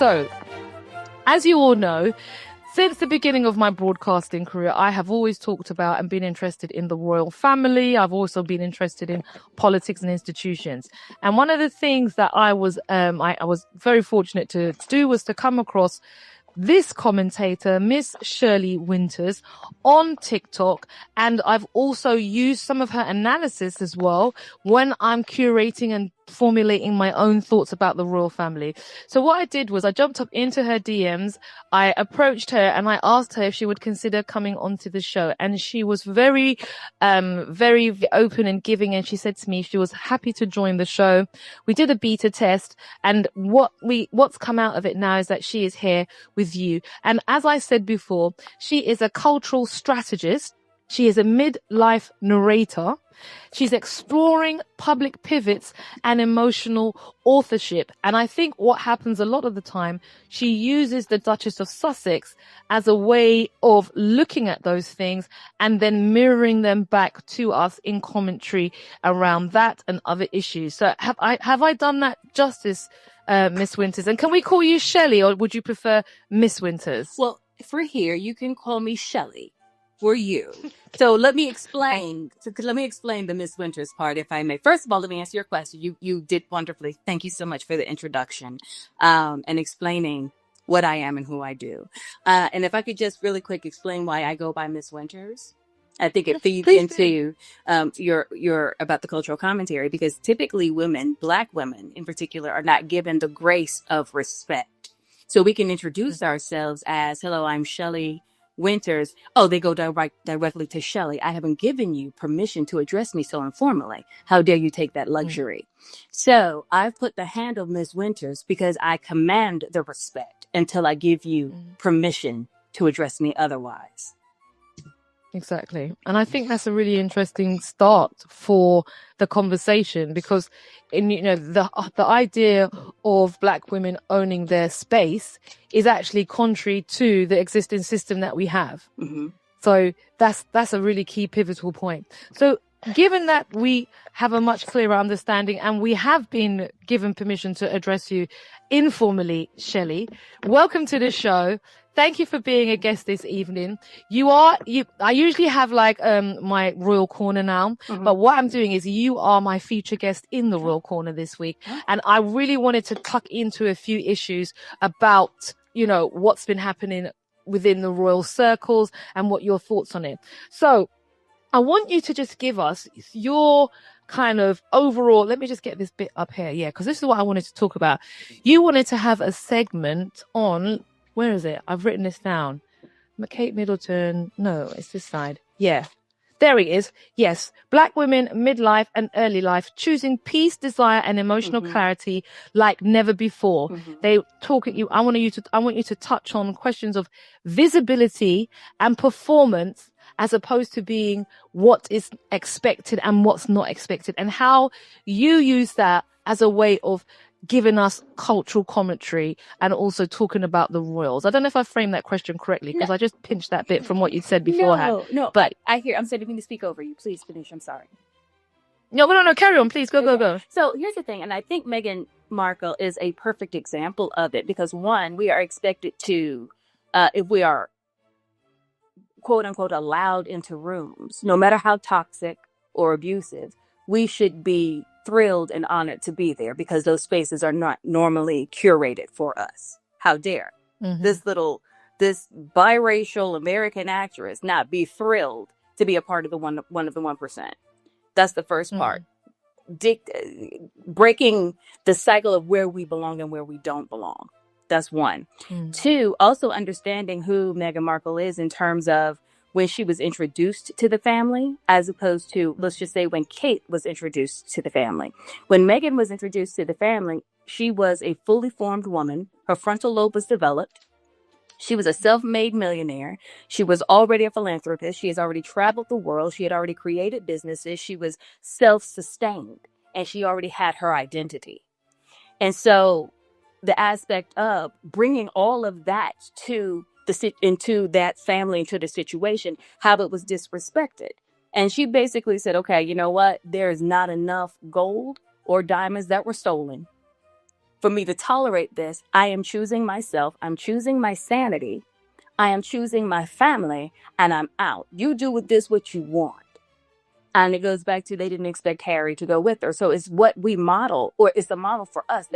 So, as you all know, since the beginning of my broadcasting career, I have always talked about and been interested in the royal family. I've also been interested in politics and institutions. And one of the things that I was very fortunate to do was to come across this commentator, Miss Shelley Winters, on TikTok, and I've also used some of her analysis as well when I'm curating and formulating my own thoughts about the royal family. So what I did was I jumped up into her DMs, I approached her and I asked her if she would consider coming onto the show, and she was very open and giving, and she said to me she was happy to join the show. We did a beta test, and what's come out of it now is that she is here with you. And as I said before, she is a cultural strategist. She is a midlife narrator. She's exploring public pivots and emotional authorship. And I think what happens a lot of the time, she uses the Duchess of Sussex as a way of looking at those things and then mirroring them back to us in commentary around that and other issues. So have I done that justice, Miss Winters? And can we call you Shelley, or would you prefer Miss Winters? Well, for here, you can call me Shelley. For you. So let me explain the Miss Winters part, if I may. First of all, let me answer your question. You did wonderfully. Thank you so much for the introduction, and explaining what I am and who I do. And if I could just really quick explain why I go by Miss Winters. I think it feeds into your about the cultural commentary, because typically women, Black women in particular, are not given the grace of respect. So we can introduce ourselves as, hello, I'm Shelley Winters. Oh, they go directly to Shelly. I haven't given you permission to address me so informally. How dare you take that luxury? So I've put the handle Miss Winters because I command the respect until I give you permission to address me otherwise. Exactly. And I think that's a really interesting start for the conversation, because the idea of Black women owning their space is actually contrary to the existing system that we have. Mm-hmm. So that's a really key pivotal point. So given that we have a much clearer understanding and we have been given permission to address you informally, Shelley, welcome to the show. Thank you for being a guest this evening. I usually have my Royal Corner now, but what I'm doing is you are my feature guest in the Royal Corner this week. And I really wanted to tuck into a few issues about, what's been happening within the royal circles and what your thoughts on it. So I want you to just give us your kind of overall, let me just get this bit up here. Yeah, because this is what I wanted to talk about. You wanted to have a segment on, where is it? I've written this down. Katey Middleton. No, it's this side. Yeah. There it is. Yes. Black women, midlife and early life, choosing peace, desire and emotional clarity like never before. They talk at you. I want you to touch on questions of visibility and performance, as opposed to being what is expected and what's not expected, and how you use that as a way of giving us cultural commentary and also talking about the royals. I don't know if I framed that question correctly, because I just pinched that bit from what you said beforehand. No, but I'm saying, to speak over you. Please finish. I'm sorry. No, carry on, please. Go. So here's the thing, and I think Meghan Markle is a perfect example of it, because one, we are expected to, if we are quote unquote allowed into rooms, no matter how toxic or abusive, we should be thrilled and honored to be there, because those spaces are not normally curated for us. How dare this biracial American actress not be thrilled to be a part of the one of the 1%? That's the first part. Breaking the cycle of where we belong and where we don't belong. That's one. Two, also understanding who Meghan Markle is in terms of when she was introduced to the family, as opposed to, let's just say, when Kate was introduced to the family. When Meghan was introduced to the family, she was a fully formed woman. Her frontal lobe was developed. She was a self-made millionaire. She was already a philanthropist. She has already traveled the world. She had already created businesses. She was self-sustained, and she already had her identity. And so the aspect of bringing all of that into that family, into the situation, how it was disrespected. And she basically said, okay, you know what? There is not enough gold or diamonds that were stolen for me to tolerate this, I am choosing myself. I'm choosing my sanity. I am choosing my family, and I'm out. You do with this what you want. And it goes back to they didn't expect Harry to go with her. So it's what we model, or it's a model for us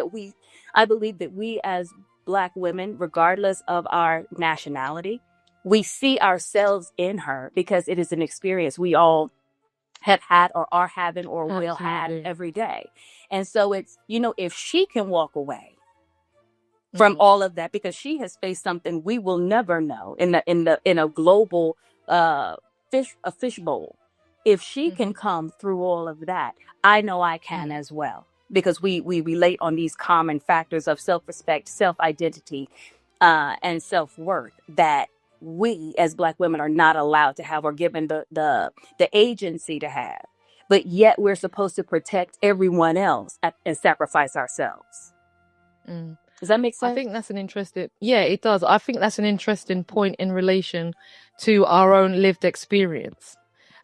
I believe that we as Black women, regardless of our nationality, we see ourselves in her because it is an experience we all have had or are having or will have every day. And so it's, if she can walk away from all of that, because she has faced something we will never know in a global fishbowl. If she can come through all of that, I know I can as well, because we relate on these common factors of self-respect, self-identity, and self-worth that we as Black women are not allowed to have or given the agency to have. But yet we're supposed to protect everyone else and sacrifice ourselves. Does that make sense? I think that's it does. I think that's an interesting point in relation to our own lived experience.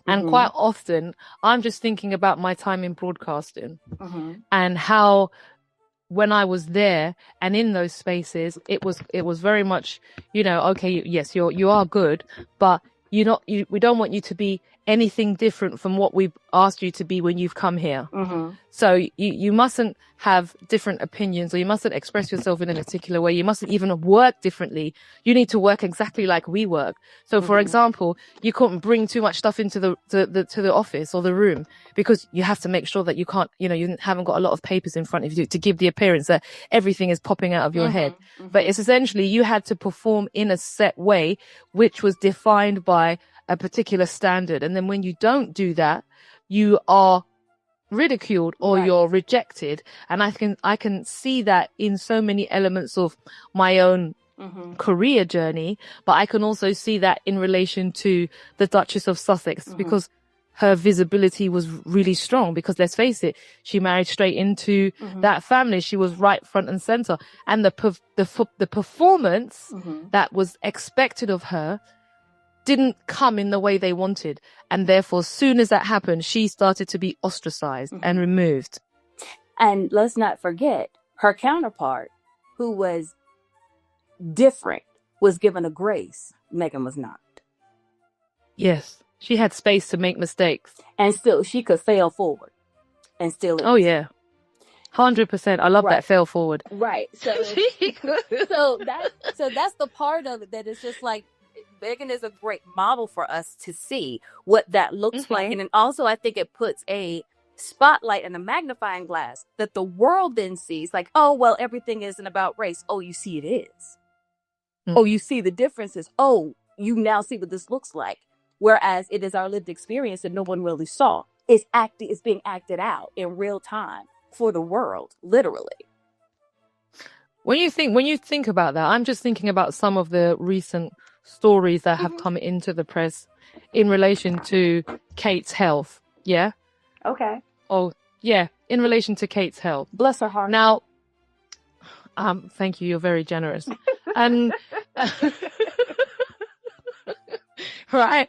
And quite often, I'm just thinking about my time in broadcasting and how when I was there and in those spaces, it was very much, okay, yes, you are good, but we don't want you to be anything different from what we've asked you to be when you've come here. So you mustn't have different opinions, or you mustn't express yourself in a particular way. You mustn't even work differently. You need to work exactly like we work. So for example, you couldn't bring too much stuff into the office or the room, because you have to make sure that you can't, you haven't got a lot of papers in front of you to give the appearance that everything is popping out of your head. But it's essentially you had to perform in a set way, which was defined by a particular standard. And then when you don't do that, you are ridiculed or you're rejected. And I can see that in so many elements of my own career journey, but I can also see that in relation to the Duchess of Sussex, because her visibility was really strong, because let's face it, she married straight into that family. She was right front and center, and the performance that was expected of her didn't come in the way they wanted. And therefore, as soon as that happened, she started to be ostracized and removed. And let's not forget, her counterpart, who was different, was given a grace. Meghan was not. Yes, she had space to make mistakes. And still, she could fail forward. And still... Oh, yeah. 100%. I love that fail forward. Right. So that's the part of it that is just like, Meghan is a great model for us to see what that looks like. And then also, I think it puts a spotlight and a magnifying glass that the world then sees, like, oh, well, everything isn't about race. Oh, you see it is. Oh, you see the differences. Oh, you now see what this looks like. Whereas it is our lived experience that no one really saw. It's being acted out in real time for the world, literally. When you think about that, I'm just thinking about some of the recent stories that have come into the press in relation to Kate's health. Yeah. Okay. Oh, yeah. In relation to Kate's health. Bless her heart. Now, thank you. You're very generous. And right,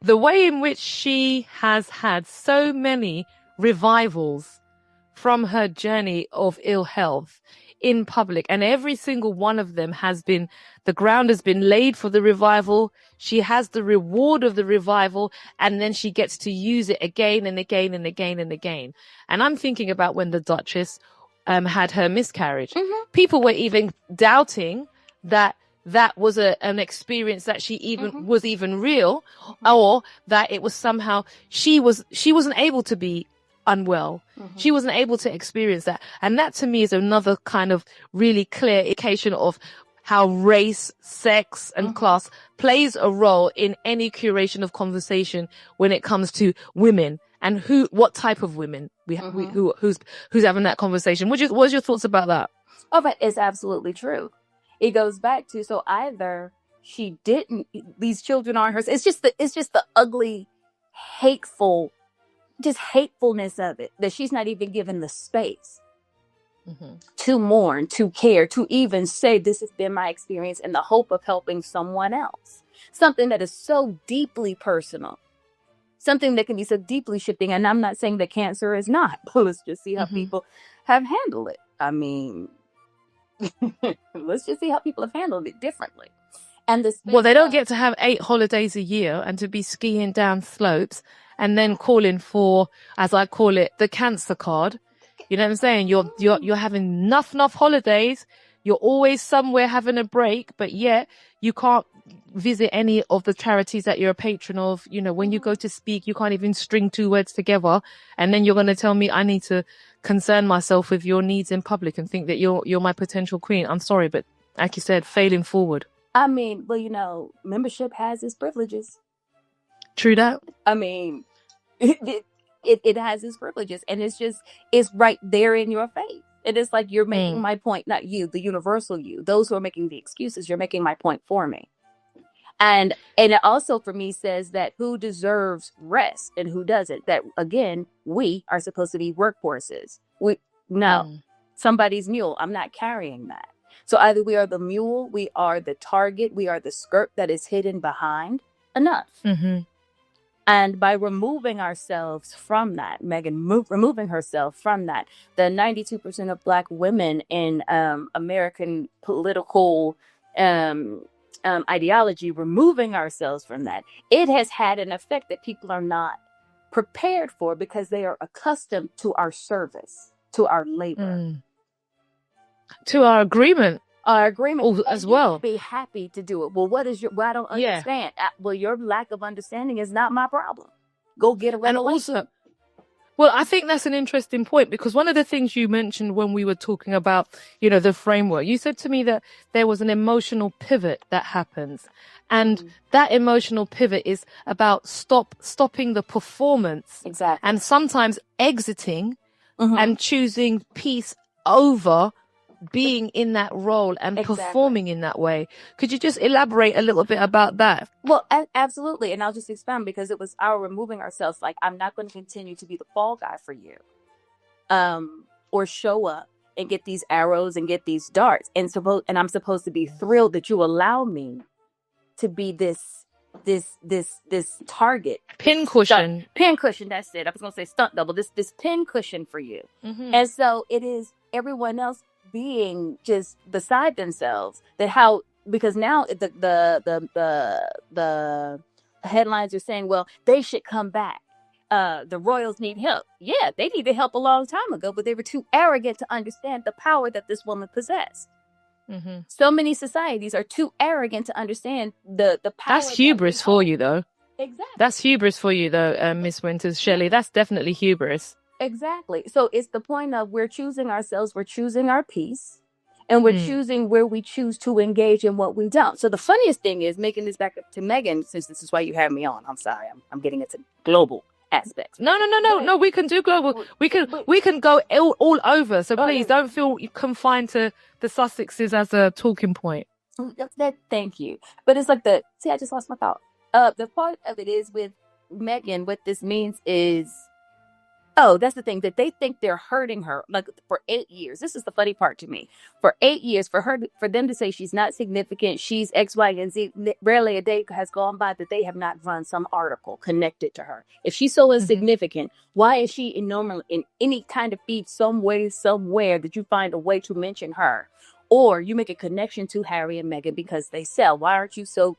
the way in which she has had so many revivals from her journey of ill health in public, and every single one of them the ground has been laid for the revival. She has the reward of the revival, and then she gets to use it again and again and again and again. And I'm thinking about when the Duchess had her miscarriage. People were even doubting that was an experience that she even was even real, or that it was somehow she wasn't able to be unwell. She wasn't able to experience that. And that to me is another kind of really clear indication of how race, sex and class plays a role in any curation of conversation when it comes to women and what type of women who's having that conversation. What's your thoughts about that? Oh, but it's absolutely true. It goes back to, so either she didn't, these children aren't hers. It's just the ugly, hatefulness of it, that she's not even given the space to mourn, to care, to even say, this has been my experience in the hope of helping someone else. Something that is so deeply personal, something that can be so deeply shifting. And I'm not saying that cancer is not, but let's just see how people have handled it. I mean, let's just see how people have handled it differently. And well, they don't get to have 8 holidays a year and to be skiing down slopes and then calling for, as I call it, the cancer card. You know what I'm saying? You're having enough holidays. You're always somewhere having a break, but yet you can't visit any of the charities that you're a patron of. You know, when you go to speak, you can't even string 2 words together. And then you're going to tell me I need to concern myself with your needs in public and think that you're my potential queen. I'm sorry, but like you said, failing forward. I mean, well, you know, membership has its privileges. True that. I mean, it has its privileges, and it's right there in your face. It is like you're making my point, not you, the universal you. Those who are making the excuses, you're making my point for me. And it also for me says that who deserves rest and who doesn't. That again, we are supposed to be workhorses. Somebody's mule. I'm not carrying that. So either we are the mule, we are the target, we are the skirt that is hidden behind. Enough. Mm-hmm. And by removing ourselves from that, Meghan removing herself from that, the 92% of Black women in American political ideology, removing ourselves from that, it has had an effect that people are not prepared for because they are accustomed to our service, to our labor. To our agreement. As well. Be happy to do it. Well, I don't understand. Well, your lack of understanding is not my problem. Go get a revelation. And also, well, I think that's an interesting point because one of the things you mentioned when we were talking about, you know, the framework, you said to me that there was an emotional pivot that happens. And that emotional pivot is about stopping the performance. Exactly. And sometimes exiting and choosing peace over being in that role and performing in that way. Could you just elaborate a little bit about that? Well, absolutely. And I'll just expound because it was our removing ourselves. Like, I'm not going to continue to be the fall guy for you. Or show up and get these arrows and get these darts. And I'm supposed to be thrilled that you allow me to be this target. Pincushion. Pincushion, that's it. I was going to say stunt double. This pincushion for you. And so it is everyone else being just beside themselves because now the headlines are saying, well, they should come back. The royals need help. Yeah, they needed help a long time ago, but they were too arrogant to understand the power that this woman possessed. So many societies are too arrogant to understand the power. That's hubris for you, though. Exactly. That's hubris for you, though, Miss Winters. Shelley, that's definitely hubris. Exactly. So it's the point of we're choosing ourselves, we're choosing our peace, and we're choosing where we choose to engage and what we don't. So the funniest thing is making this back up to Meghan, since this is why you have me on. I'm sorry, I'm getting into global aspects. No. We can do global. We can go all over. So please don't feel confined to the Sussexes as a talking point. Thank you. But it's like I just lost my thought. The part of it is with Meghan. What this means is. Oh, that's the thing, that they think they're hurting her like for 8 years. This is the funny part to me. For 8 years, for them to say she's not significant, she's X, Y, and Z. Rarely a day has gone by that they have not run some article connected to her. If she's so insignificant, why is she in any kind of feed some way, somewhere that you find a way to mention her? Or you make a connection to Harry and Meghan because they sell. Why aren't you so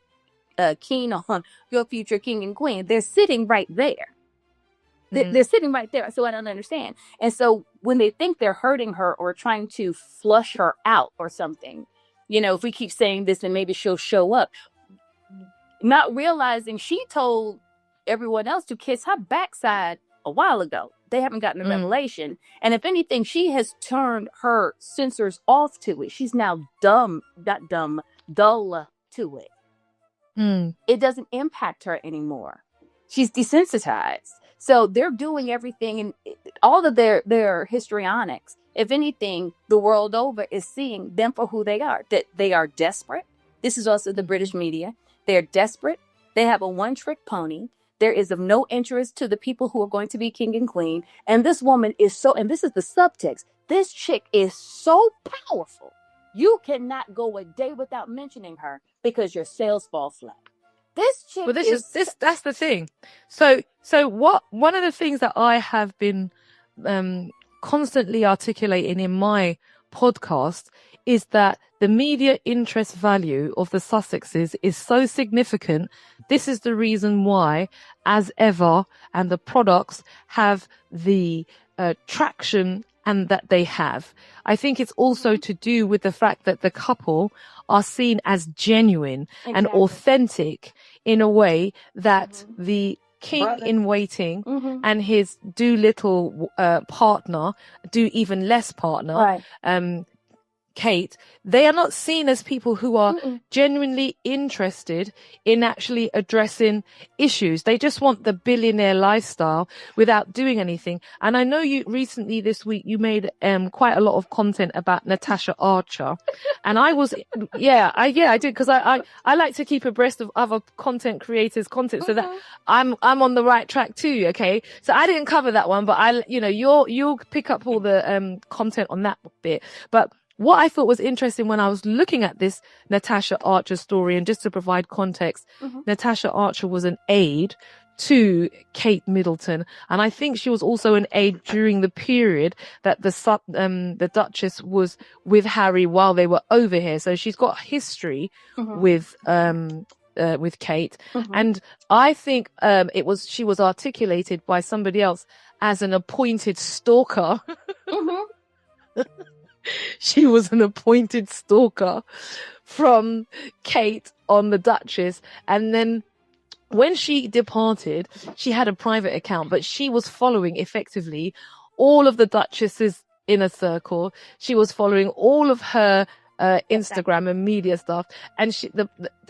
keen on your future king and queen? They're sitting right there. They're sitting right there. So I don't understand. And so when they think they're hurting her or trying to flush her out or something, you know, if we keep saying this and maybe she'll show up, not realizing she told everyone else to kiss her backside a while ago. They haven't gotten a revelation. And if anything, she has turned her sensors off to it. She's now dull to it. It doesn't impact her anymore. She's desensitized. So they're doing everything, and all of their histrionics, if anything, the world over is seeing them for who they are, that they are desperate. This is also the British media. They're desperate. They have a one-trick pony. There is of no interest to the people who are going to be king and queen. And this woman is and this is the subtext, this chick is so powerful. You cannot go a day without mentioning her because your sales fall flat. This chick that's the thing. So one of the things that I have been constantly articulating in my podcast is that the media interest value of the Sussexes is so significant. This is the reason why, as ever, and the products have the traction and that they have. I think it's also to do with the fact that the couple are seen as genuine and authentic in a way that the king in waiting and his do-little partner, do even less partner, Kate, they are not seen as people who are genuinely interested in actually addressing issues. They just want the billionaire lifestyle without doing anything. And I know you recently this week, you made quite a lot of content about Natasha Archer. And I was, I did, because I like to keep abreast of other content creators' content so that I'm on the right track too. Okay. So I didn't cover that one, but you'll pick up all the content on that bit. But what I thought was interesting when I was looking at this Natasha Archer story, and just to provide context, Natasha Archer was an aide to Katey Middleton, and I think she was also an aide during the period that the Duchess was with Harry while they were over here. So she's got history with Kate, and I think she was articulated by somebody else as an appointed stalker. She was an appointed stalker from Kate on the Duchess. And then when she departed, she had a private account, but she was following effectively all of the Duchess's inner circle. She was following all of her Instagram and media stuff. And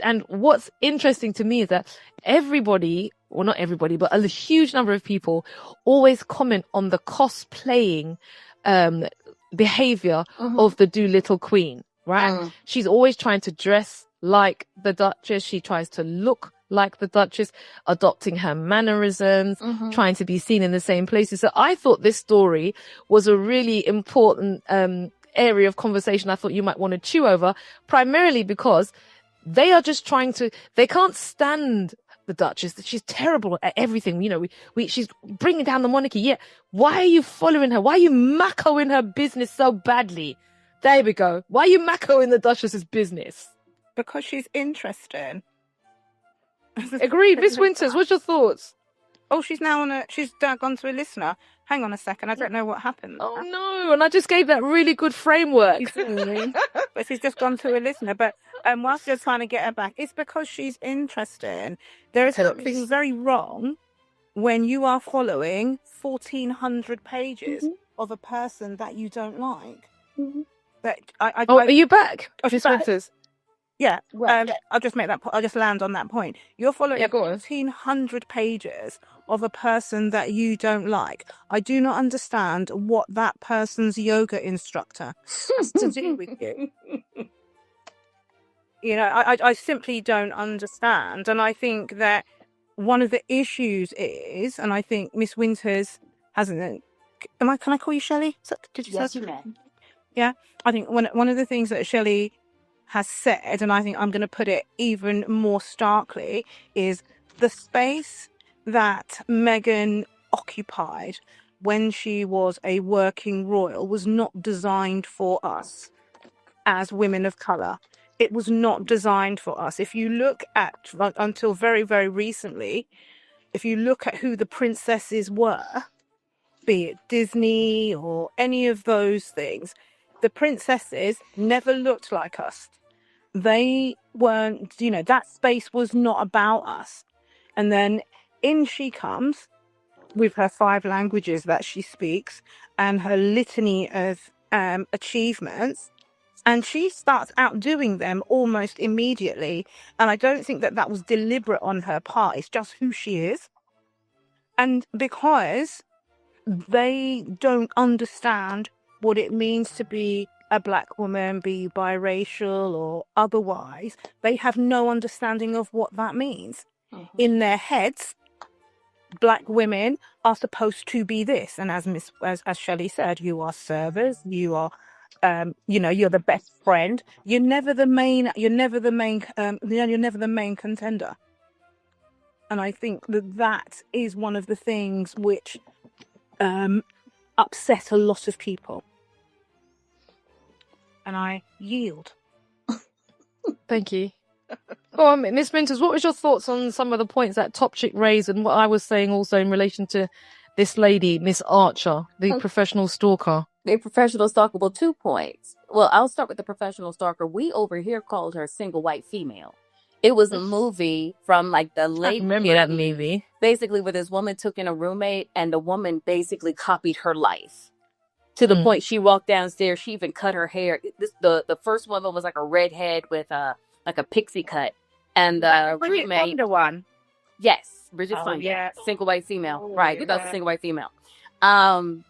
and what's interesting to me is that everybody, well, not everybody, but a huge number of people always comment on the cosplaying behavior of the Doolittle Queen, right? She's always trying to dress like the Duchess. She tries to look like the Duchess, adopting her mannerisms, trying to be seen in the same places. So I thought this story was a really important area of conversation I thought you might want to chew over, primarily because they are just they can't stand the Duchess. She's terrible at everything. She's bringing down the monarchy. Yeah. Why are you following her? Why are you mackoing her business so badly? There we go. Why are you mackoing the Duchess's business? Because she's interesting. Agreed. Miss Winters, what's your thoughts? Oh, she's gone to a listener. Hang on a second. I don't know what happened. Oh no. And I just gave that really good framework. But she's just gone to a listener. But whilst you're trying to get her back, it's because she's interesting. There is something very wrong when you are following 1,400 pages of a person that you don't like. But are you back? Oh, she's back. Yeah, I'll just make that. I'll just land on that point. You're following 1,400 pages of a person that you don't like. I do not understand what that person's yoga instructor has to do with you. I simply don't understand, and I think that one of the issues is, and I think Miss Winters hasn't. Can I call you Shelly? Did you say? Yes, you may. Yeah, I think one of the things that Shelly has said, and I think I'm going to put it even more starkly, is the space that Meghan occupied when she was a working royal was not designed for us as women of colour. It was not designed for us. If you look at, until very, very recently, if you look at who the princesses were, be it Disney or any of those things, the princesses never looked like us. They weren't, that space was not about us. And then in she comes with her 5 languages that she speaks and her litany of achievements. And she starts outdoing them almost immediately. And I don't think that was deliberate on her part. It's just who she is. And because they don't understand what it means to be a black woman, be biracial or otherwise, they have no understanding of what that means. In their heads, black women are supposed to be this. And as Shelley said, you are servers, you are you're the best friend. You're never the main contender. And I think that is one of the things which upset a lot of people. And I yield. Thank you. Go on, Miss Winters, what was your thoughts on some of the points that Top Chick raised and what I was saying also in relation to this lady, Miss Archer, the professional stalker? The professional stalker. Well, 2 points. Well, I'll start with the professional stalker. We over here called her single white female. It was a movie from like the late. I remember that movie. Basically, where this woman took in a roommate, and the woman basically copied her life to the point she walked downstairs. She even cut her hair. The first woman was like a redhead with like a pixie cut, and the roommate. The one. Yes, Bridget Fonda. Yeah. Single white female. Oh, Right. yeah. That's a single white female. And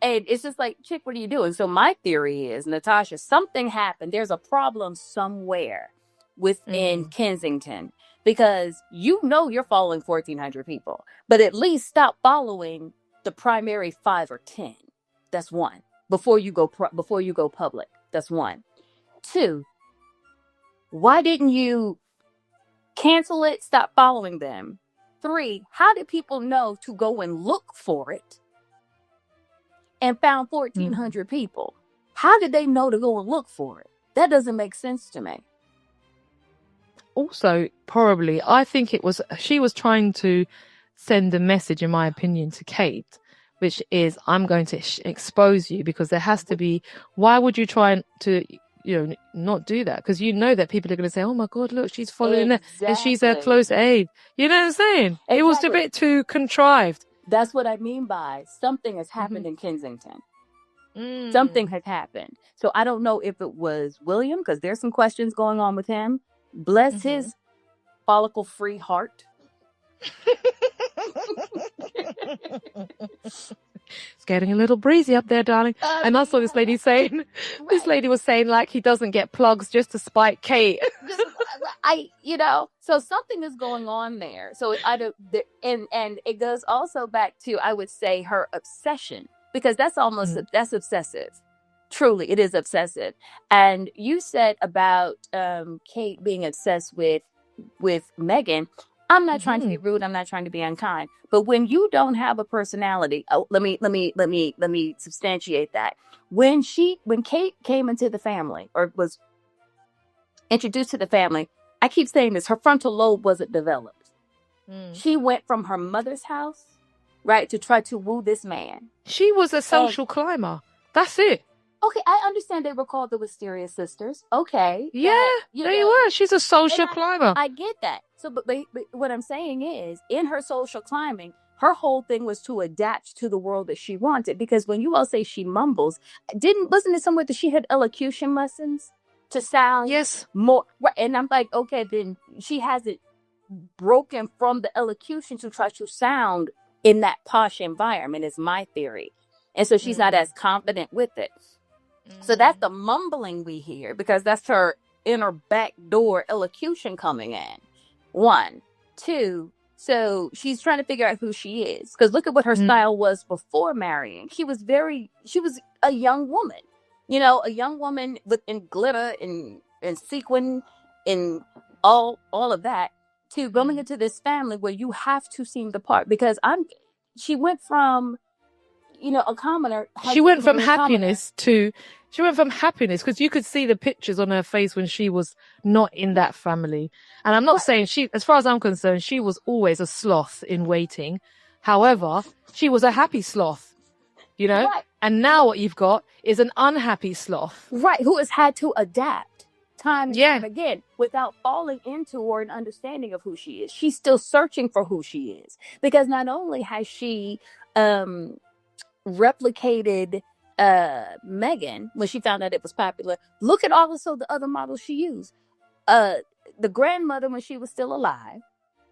it's just like, chick, what are you doing? So my theory is, Natasha, something happened. There's a problem somewhere within Kensington, because you know you're following 1,400 people, but at least stop following the primary 5 or 10. That's one. Before you go public. That's one. 2, why didn't you cancel it? Stop following them. 3, how did people know to go and look for it and found 1,400 people? How did they know to go and look for it? That doesn't make sense to me. Also, probably, I think she was trying to send a message, in my opinion, to Kate, which is, I'm going to expose you, because there has to be, why would you try to, not do that? Because you know that people are going to say, oh my God, look, she's following that, and she's a close aide. You know what I'm saying? Exactly. It was a bit too contrived. That's what I mean by something has happened in Kensington. Something has happened. So I don't know if it was William, because there's some questions going on with him. Bless his follicle-free heart. It's getting a little breezy up there, darling. And I saw this lady saying, this lady was saying like he doesn't get plugs just to spite Kate. So something is going on there. So and it goes also back to, I would say, her obsession, because that's almost that's obsessive. Truly, it is obsessive. And you said about Kate being obsessed with Meghan. I'm not trying to be rude. I'm not trying to be unkind. But when you don't have a personality, let me substantiate that. When Kate came into the family, or was introduced to the family, I keep saying this, her frontal lobe wasn't developed. She went from her mother's house, right, to try to woo this man. She was a social climber. That's it. Okay, I understand they were called the Wisteria sisters. Okay. Yeah, they were. She's a social climber. I get that. So, but what I'm saying is, in her social climbing, her whole thing was to adapt to the world that she wanted. Because when you all say she mumbles, wasn't it somewhere that she had elocution lessons to sound more? Right, and I'm like, okay, then she hasn't broken from the elocution to try to sound in that posh environment, is my theory. And so she's not as confident with it. So that's the mumbling we hear, because that's her inner back door elocution coming in. 1, 2. So she's trying to figure out who she is, because look at what her style was before marrying. She was a young woman, a young woman in glitter and sequin and all of that, to going into this family where you have to seem the part, because she went from, a commoner. She went from happiness, because you could see the pictures on her face when she was not in that family. And I'm not saying as far as I'm concerned, she was always a sloth in waiting. However, she was a happy sloth, Right. And now what you've got is an unhappy sloth. Right, who has had to adapt time and time again without falling into or an understanding of who she is. She's still searching for who she is, because not only has she replicated Meghan when she found out it was popular, look at also the other models she used. The grandmother when she was still alive,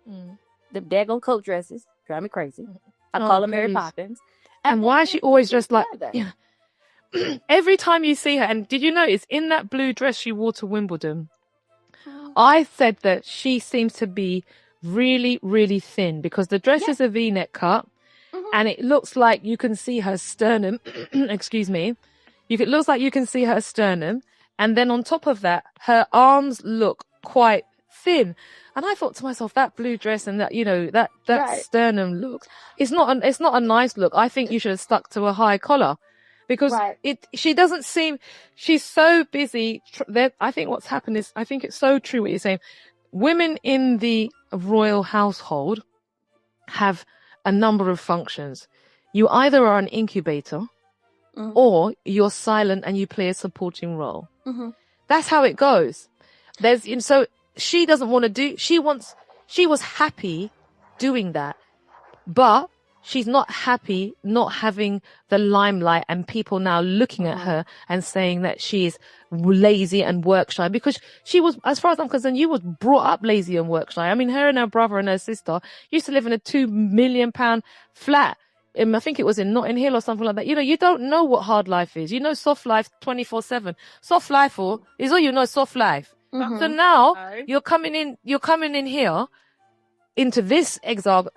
the daggone coat dresses drive me crazy. I call her Mary Poppins. And why is she always dressed like every time you see her? And did you notice in that blue dress she wore to Wimbledon, I said that she seems to be really, really thin, because the dress is a V-neck cut. And it looks like you can see her sternum. Excuse me. It looks like you can see her sternum. And then on top of that, her arms look quite thin. And I thought to myself, that blue dress and that, that Right. sternum look, it's not a nice look. I think you should have stuck to a high collar, because Right. she doesn't seem, she's so busy. I think what's happened is, I think it's so true what you're saying. Women in the royal household have a number of functions. You either are an incubator, Mhm. or you're silent and you play a supporting role. Mhm. That's how it goes. So she doesn't want to she was happy doing that, but she's not happy not having the limelight and people now looking at her and saying that she's lazy and work shy, because she was, as far as I'm concerned, you was brought up lazy and work shy. I mean, her and her brother and her sister used to live in a £2 million flat. I think it was in Notting Hill or something like that. You don't know what hard life is. Soft life 24/7. Soft life is all soft life. Mhm. So now No. you're coming in here into this exile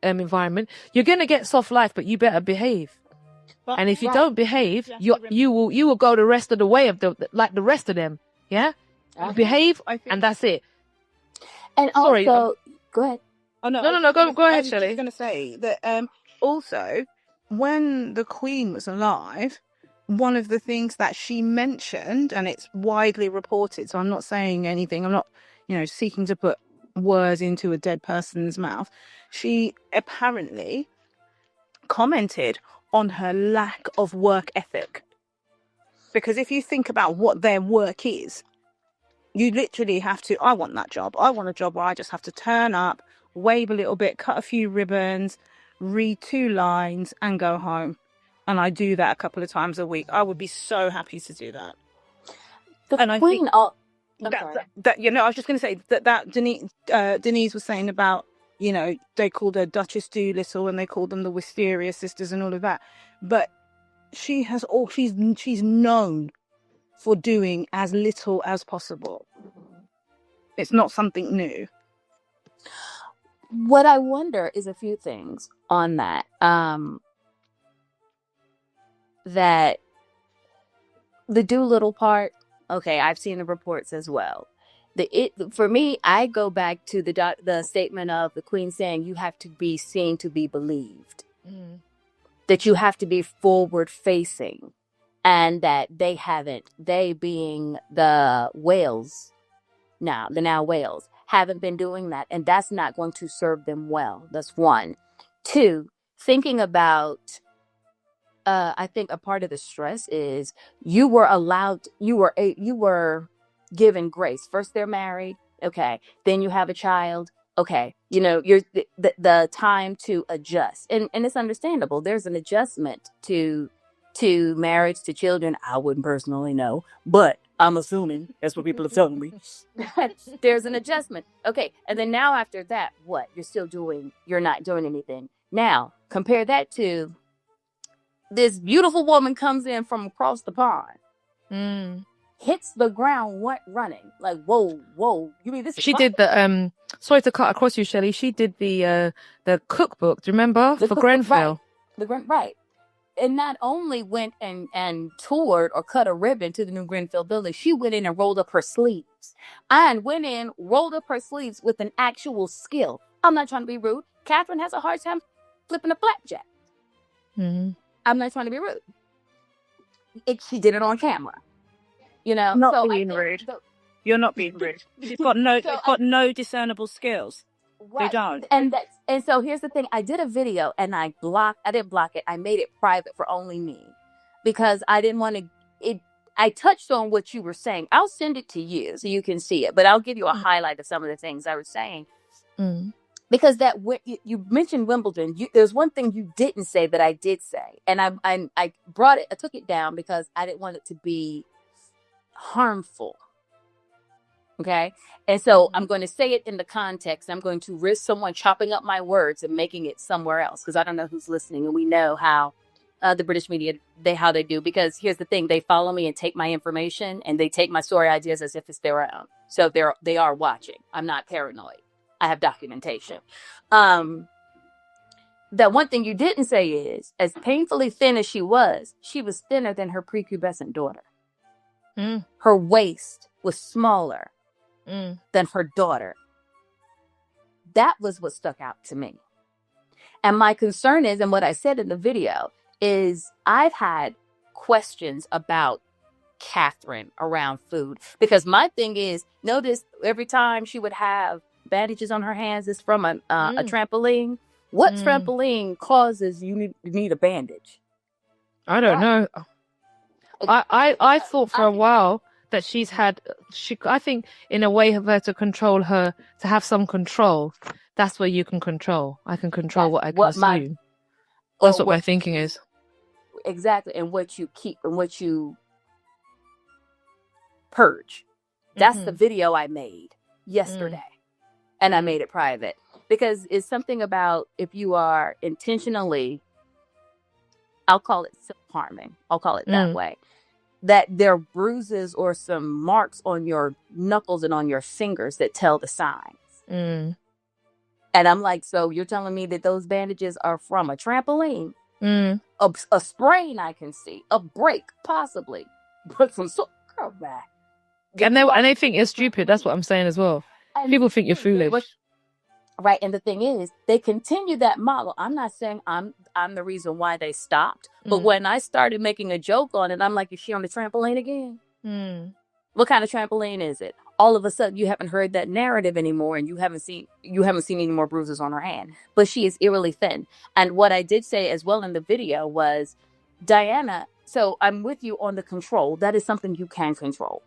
environment. You're gonna get soft life, but you better behave. But- And if you Right. don't behave, You have to you will go the rest of the way of like the rest of them. Yeah, behave, I think and that's it. And Sorry, also, go ahead. Oh, no, No, go ahead, Shelley. I was going to say that also, when the Queen was alive, one of the things that she mentioned, and it's widely reported, so I'm not saying anything, I'm not, seeking to put words into a dead person's mouth. She apparently commented on her lack of work ethic. Because if you think about what their work is, you literally have to, I want that job. I want a job where I just have to turn up, wave a little bit, cut a few ribbons, read 2 lines and go home. And I do that a couple of times a week. I would be so happy to do that. The And I Queen. think I'm that, sorry. I was just going to say that Denise was saying about, they called her Duchess Doolittle and they called them the Wisteria sisters and all of that. But she's known for doing as little as possible. It's not something new. What I wonder is a few things on that. That the Doolittle part, okay, I've seen the reports as well. For me, I go back to the statement of the Queen saying you have to be seen to be believed. That you have to be forward facing, and that they haven't. They being the Wales now Wales haven't been doing that, and that's not going to serve them well. That's one. Two, thinking about. I think a part of the stress is you were given grace. First they're married, okay. Then you have a child, okay. You're the time to adjust, and it's understandable. There's an adjustment to marriage, to children. I wouldn't personally know, but I'm assuming that's what people are telling me. There's an adjustment, okay. And then now after that, what? You're not doing anything. Now compare that to this beautiful woman comes in from across the pond, hits the ground running. Like, whoa. You mean this is She fun? did the sorry to cut across you, Shelley. She did the cookbook. Do you remember? The For cookbook, Grenfell. Right. And not only went and toured or cut a ribbon to the new Grenfell building, she went in and rolled up her sleeves. Rolled up her sleeves with an actual skill. I'm not trying to be rude. Catherine has a hard time flipping a flapjack. Mm-hmm. I'm not trying to be rude. She did it on camera. Not being rude. You're not being rude. They've got no discernible skills. Right. They don't. And so here's the thing. I did a video and I didn't block it. I made it private for only me because I didn't want to. I touched on what you were saying. I'll send it to you so you can see it, but I'll give you a highlight of some of the things I was saying. Because you mentioned Wimbledon, there's one thing you didn't say that I did say, and I brought it. I took it down because I didn't want it to be harmful. Okay, and so I'm going to say it in the context. I'm going to risk someone chopping up my words and making it somewhere else because I don't know who's listening, and we know how the British media how they do. Because here's the thing: they follow me and take my information, and they take my story ideas as if it's their own. So they are watching. I'm not paranoid. I have documentation. The one thing you didn't say is, as painfully thin as she was thinner than her prepubescent daughter. Her waist was smaller. than her daughter. That was what stuck out to me. And my concern is, and what I said in the video, is I've had questions about Catherine around food. Because my thing is, notice every time she would have bandages on her hands, it's from a trampoline. What trampoline causes you need a bandage? I don't know. I thought for a while that I think in a way of her to control her, to have some control, that's where you can control. I can control what I consume. That's what my thinking is. Exactly. And what you keep and what you purge. That's the video I made yesterday. And I made it private. Because it's something about if you are intentionally, I'll call it self-harming. I'll call it that way. That there are bruises or some marks on your knuckles and on your fingers that tell the signs. And I'm like, so you're telling me that those bandages are from a trampoline? A sprain I can see. A break, possibly. But some girl back. And they think you're stupid. That's what I'm saying as well. And people think you're foolish. Right. And the thing is, they continue that model. I'm not saying I'm the reason why they stopped. But when I started making a joke on it, I'm like, is she on the trampoline again? What kind of trampoline is it? All of a sudden, you haven't heard that narrative anymore, and you haven't seen any more bruises on her hand. But she is eerily thin. And what I did say as well in the video was, Diana, so I'm with you on the control. That is something you can control.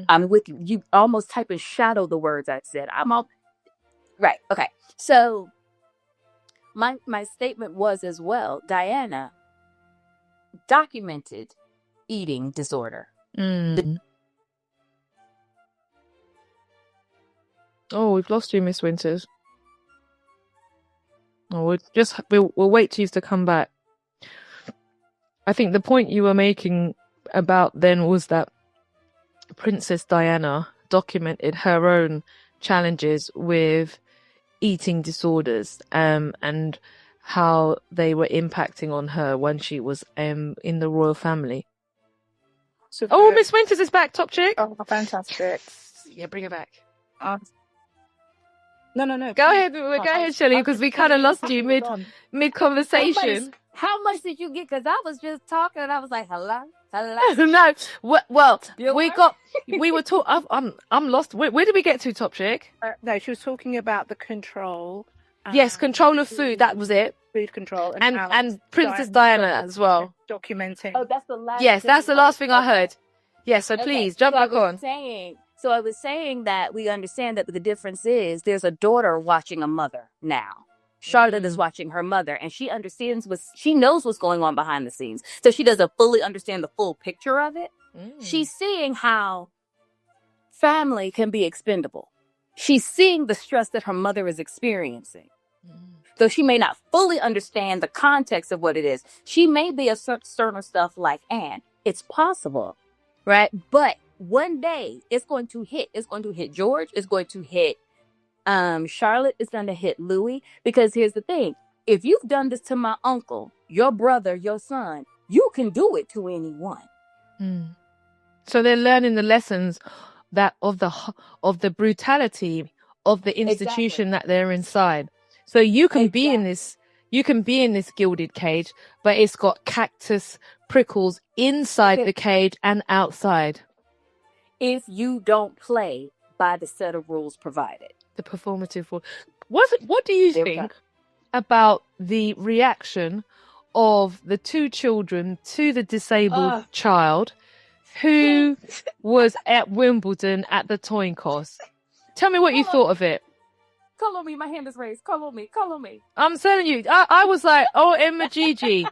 I'm with you. You almost type in shadow the words I said. Right. Okay. So my statement was as well, Diana documented eating disorder. Oh, we've lost you, Miss Winters. Oh, we'll wait till you to come back. I think the point you were making about then was that Princess Diana documented her own challenges with eating disorders and how they were impacting on her when she was in the royal family. So Miss Winters is back, top chick. Oh, fantastic. Yeah, bring her back. No. Go ahead, Shelly, because we kind of lost you mid conversation. How much did you get? Because I was just talking and I was like, hello. No, well, we were talking. I'm lost. Where did we get to, top chick? No, she was talking about the control. Yes, control of food. That was it. Food control and Princess Diana as well. Documenting. Oh, that's the last. Yes, that's the last thing I heard. Yes, so please jump back on. So I was saying that we understand that the difference is there's a daughter watching a mother now. Charlotte is watching her mother, and she knows what's going on behind the scenes. So she doesn't fully understand the full picture of it. She's seeing how family can be expendable. She's seeing the stress that her mother is experiencing. Though she may not fully understand the context of what it is. She may be a certain stuff like Anne. It's possible, right? But one day it's going to hit. It's going to hit George. It's going to hit Charlotte. Is going to hit Louis. Because here's the thing. If you've done this to my uncle, your brother, your son, you can do it to anyone. So they're learning the lessons that of the brutality of the institution that they're inside. So you can be in this gilded cage, but it's got cactus prickles inside the cage and outside. If you don't play by the set of rules provided. The performative rule. What do you think about the reaction of the two children to the disabled child who was at Wimbledon at the Toyn Toss? Tell me what you thought of it. Call on me. My hand is raised. Call on me. I'm telling you, I was like, oh, Gigi.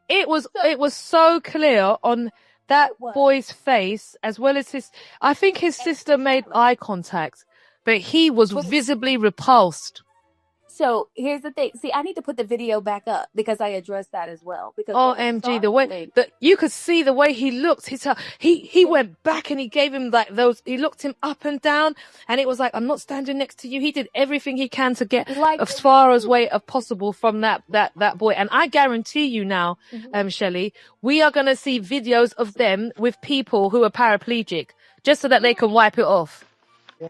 It was so clear on that boy's face, as well as I think his sister made eye contact, but he was visibly repulsed. So here's the thing. See, I need to put the video back up because I addressed that as well. Because OMG, the way that you could see the way he looked, he went back and he gave him like those. He looked him up and down, and it was like, I'm not standing next to you. He did everything he can to get as far away as possible from that boy. And I guarantee you now, Shelly, we are going to see videos of them with people who are paraplegic just so that they can wipe it off.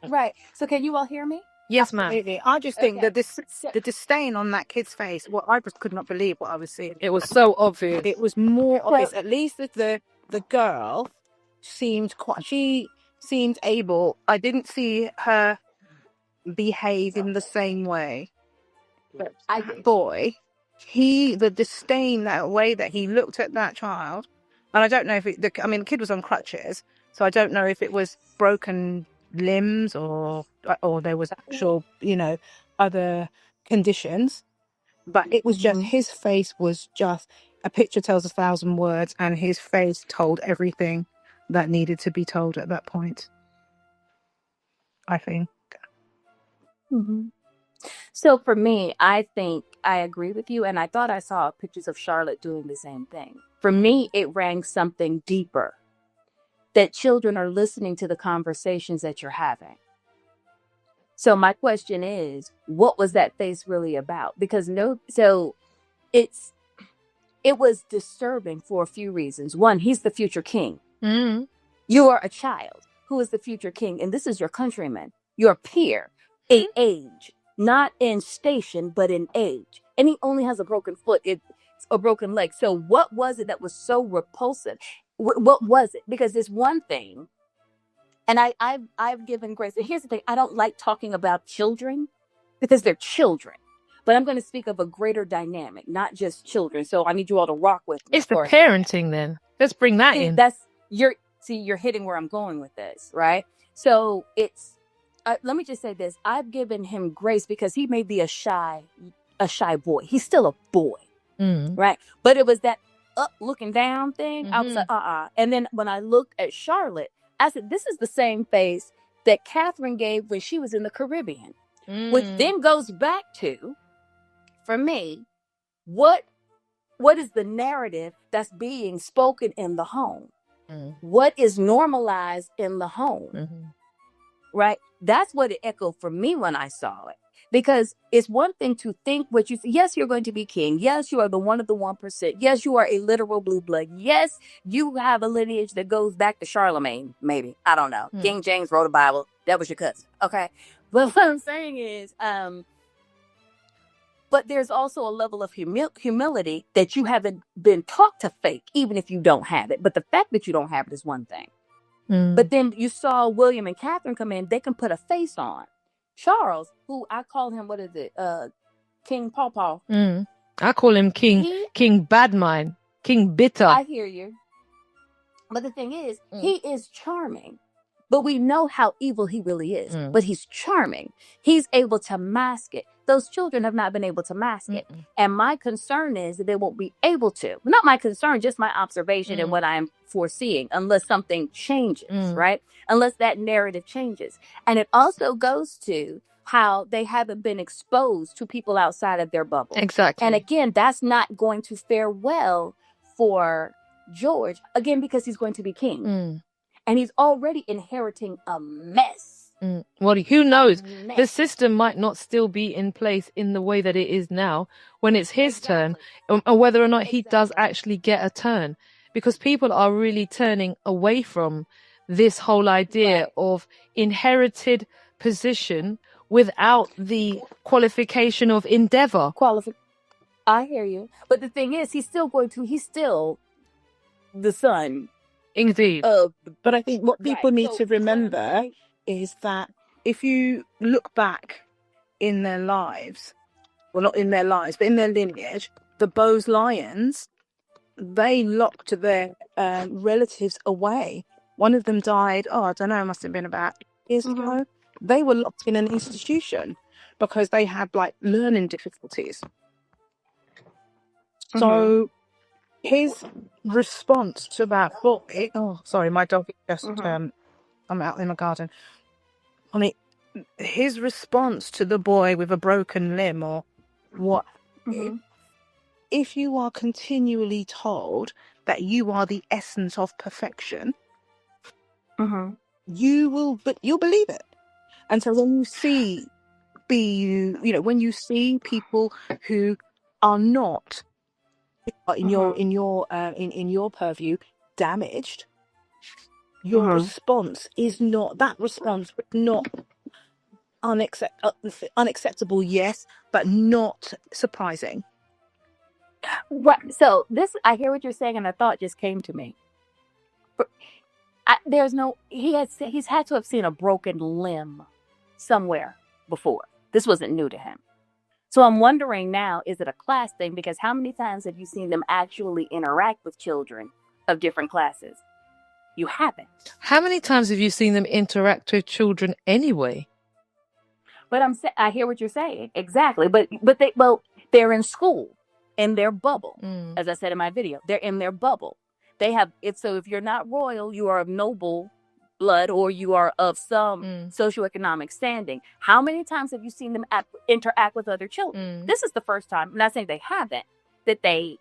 Right. So can you all hear me? Yes, ma'am. Absolutely. I just think Okay. that the disdain on that kid's face, well, I just could not believe what I was seeing. It was so obvious. It was more Well, obvious. At least the girl she seemed able. I didn't see her behave in the same way. But boy, the disdain, that way that he looked at that child, and I don't know if the kid was on crutches, so I don't know if it was broken limbs or there was actual, other conditions. But it was just, his face was just, a picture tells 1,000 words, and his face told everything that needed to be told at that point, I think. So for me, I think I agree with you. And I thought I saw pictures of Charlotte doing the same thing. For me, it rang something deeper, that children are listening to the conversations that you're having. So my question is, what was that face really about? Because it was disturbing for a few reasons. One, he's the future king. Mm. You are a child who is the future king, and this is your countryman, your peer, in age, not in station, but in age. And he only has a broken foot, it's a broken leg. So what was it that was so repulsive? What was it? Because there's one thing, and I've given grace. And here's the thing: I don't like talking about children because they're children. But I'm going to speak of a greater dynamic, not just children. So I need you all to rock with me. It's the parenting then. Let's bring that in. You're hitting where I'm going with this, right? So it's, let me just say this. I've given him grace because he may be a shy boy. He's still a boy, right? But it was that up looking down thing. I was like, And then when I looked at Charlotte, I said, this is the same face that Catherine gave when she was in the Caribbean. Which then goes back to, for me, what is the narrative that's being spoken in the home? What is normalized in the home? Right? That's what it echoed for me when I saw it. Because it's one thing to think what you say. Yes, you're going to be king. Yes, you are the one of the 1%. Yes, you are a literal blue blood. Yes, you have a lineage that goes back to Charlemagne, maybe. I don't know. King James wrote a Bible. That was your cousin. Okay. But what I'm saying is, but there's also a level of humility that you haven't been taught to fake, even if you don't have it. But the fact that you don't have it is one thing. But then you saw William and Catherine come in, they can put a face on. Charles, who I call him, King Paw. I call him King Bad Mind, King Bitter. I hear you. But the thing is, he is charming. But we know how evil he really is. But he's charming. He's able to mask it. Those children have not been able to mask it. And my concern is that they won't be able to. Not my concern, just my observation and what I'm foreseeing, unless something changes, right? Unless that narrative changes. And it also goes to how they haven't been exposed to people outside of their bubble. Exactly. And again, that's not going to fare well for George, again, because he's going to be king. And he's already inheriting a mess. Well, who knows? The system might not still be in place in the way that it is now when it's his turn, or whether or not he does actually get a turn. Because people are really turning away from this whole idea of inherited position without the qualification of endeavor. I hear you. But the thing is, he's still the son. Indeed. But I think what people need to remember is that if you look back in their lives, well, not in their lives, but in their lineage, the Bowes Lions, they locked their relatives away. One of them died, I don't know, it must have been about years ago. They were locked in an institution because they had learning difficulties. So his response to that boy, sorry, my dog just I'm out in the garden. I mean, his response to the boy with a broken limb or what, if you are continually told that you are the essence of perfection, you'll believe it. And so when you see when you see people who are not in your purview damaged, your Mhm. response is not unacceptable, yes, but not surprising. Right. So I hear what you're saying, and a thought just came to me. He's had to have seen a broken limb somewhere before. This wasn't new to him. So I'm wondering now, is it a class thing? Because how many times have you seen them actually interact with children of different classes? You haven't. How many times have you seen them interact with children anyway? But I hear what you're saying. Exactly. But they're in school, in their bubble. As I said in my video, they're in their bubble. If you're not royal, you are of noble blood, or you are of some socioeconomic standing. How many times have you seen them interact with other children? This is the first time. I'm not saying they haven't, that they,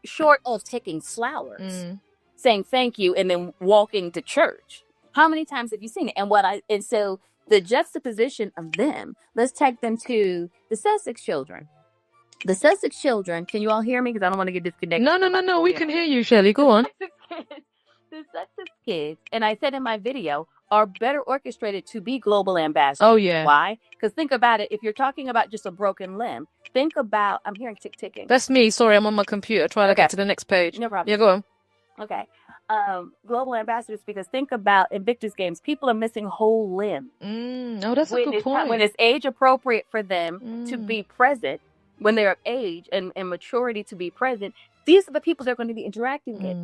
short of taking flowers, saying thank you, and then walking to church. How many times have you seen it? And so the juxtaposition of them, let's take them to the Sussex children. The Sussex children, can you all hear me? Because I don't want to get disconnected. No, we can hear you, Shelly. Go on. The Sussex kids, and I said in my video, are better orchestrated to be global ambassadors. Oh, yeah. Why? Because think about it. If you're talking about just a broken limb, think about, I'm hearing ticking. That's me. Sorry, I'm on my computer trying to get to the next page. No problem. Yeah, go on. Okay. Global ambassadors, because think about Invictus Games, people are missing whole limbs. Oh, that's a good point. When it's age appropriate for them to be present, when they're of age and maturity to be present, these are the people they're going to be interacting with.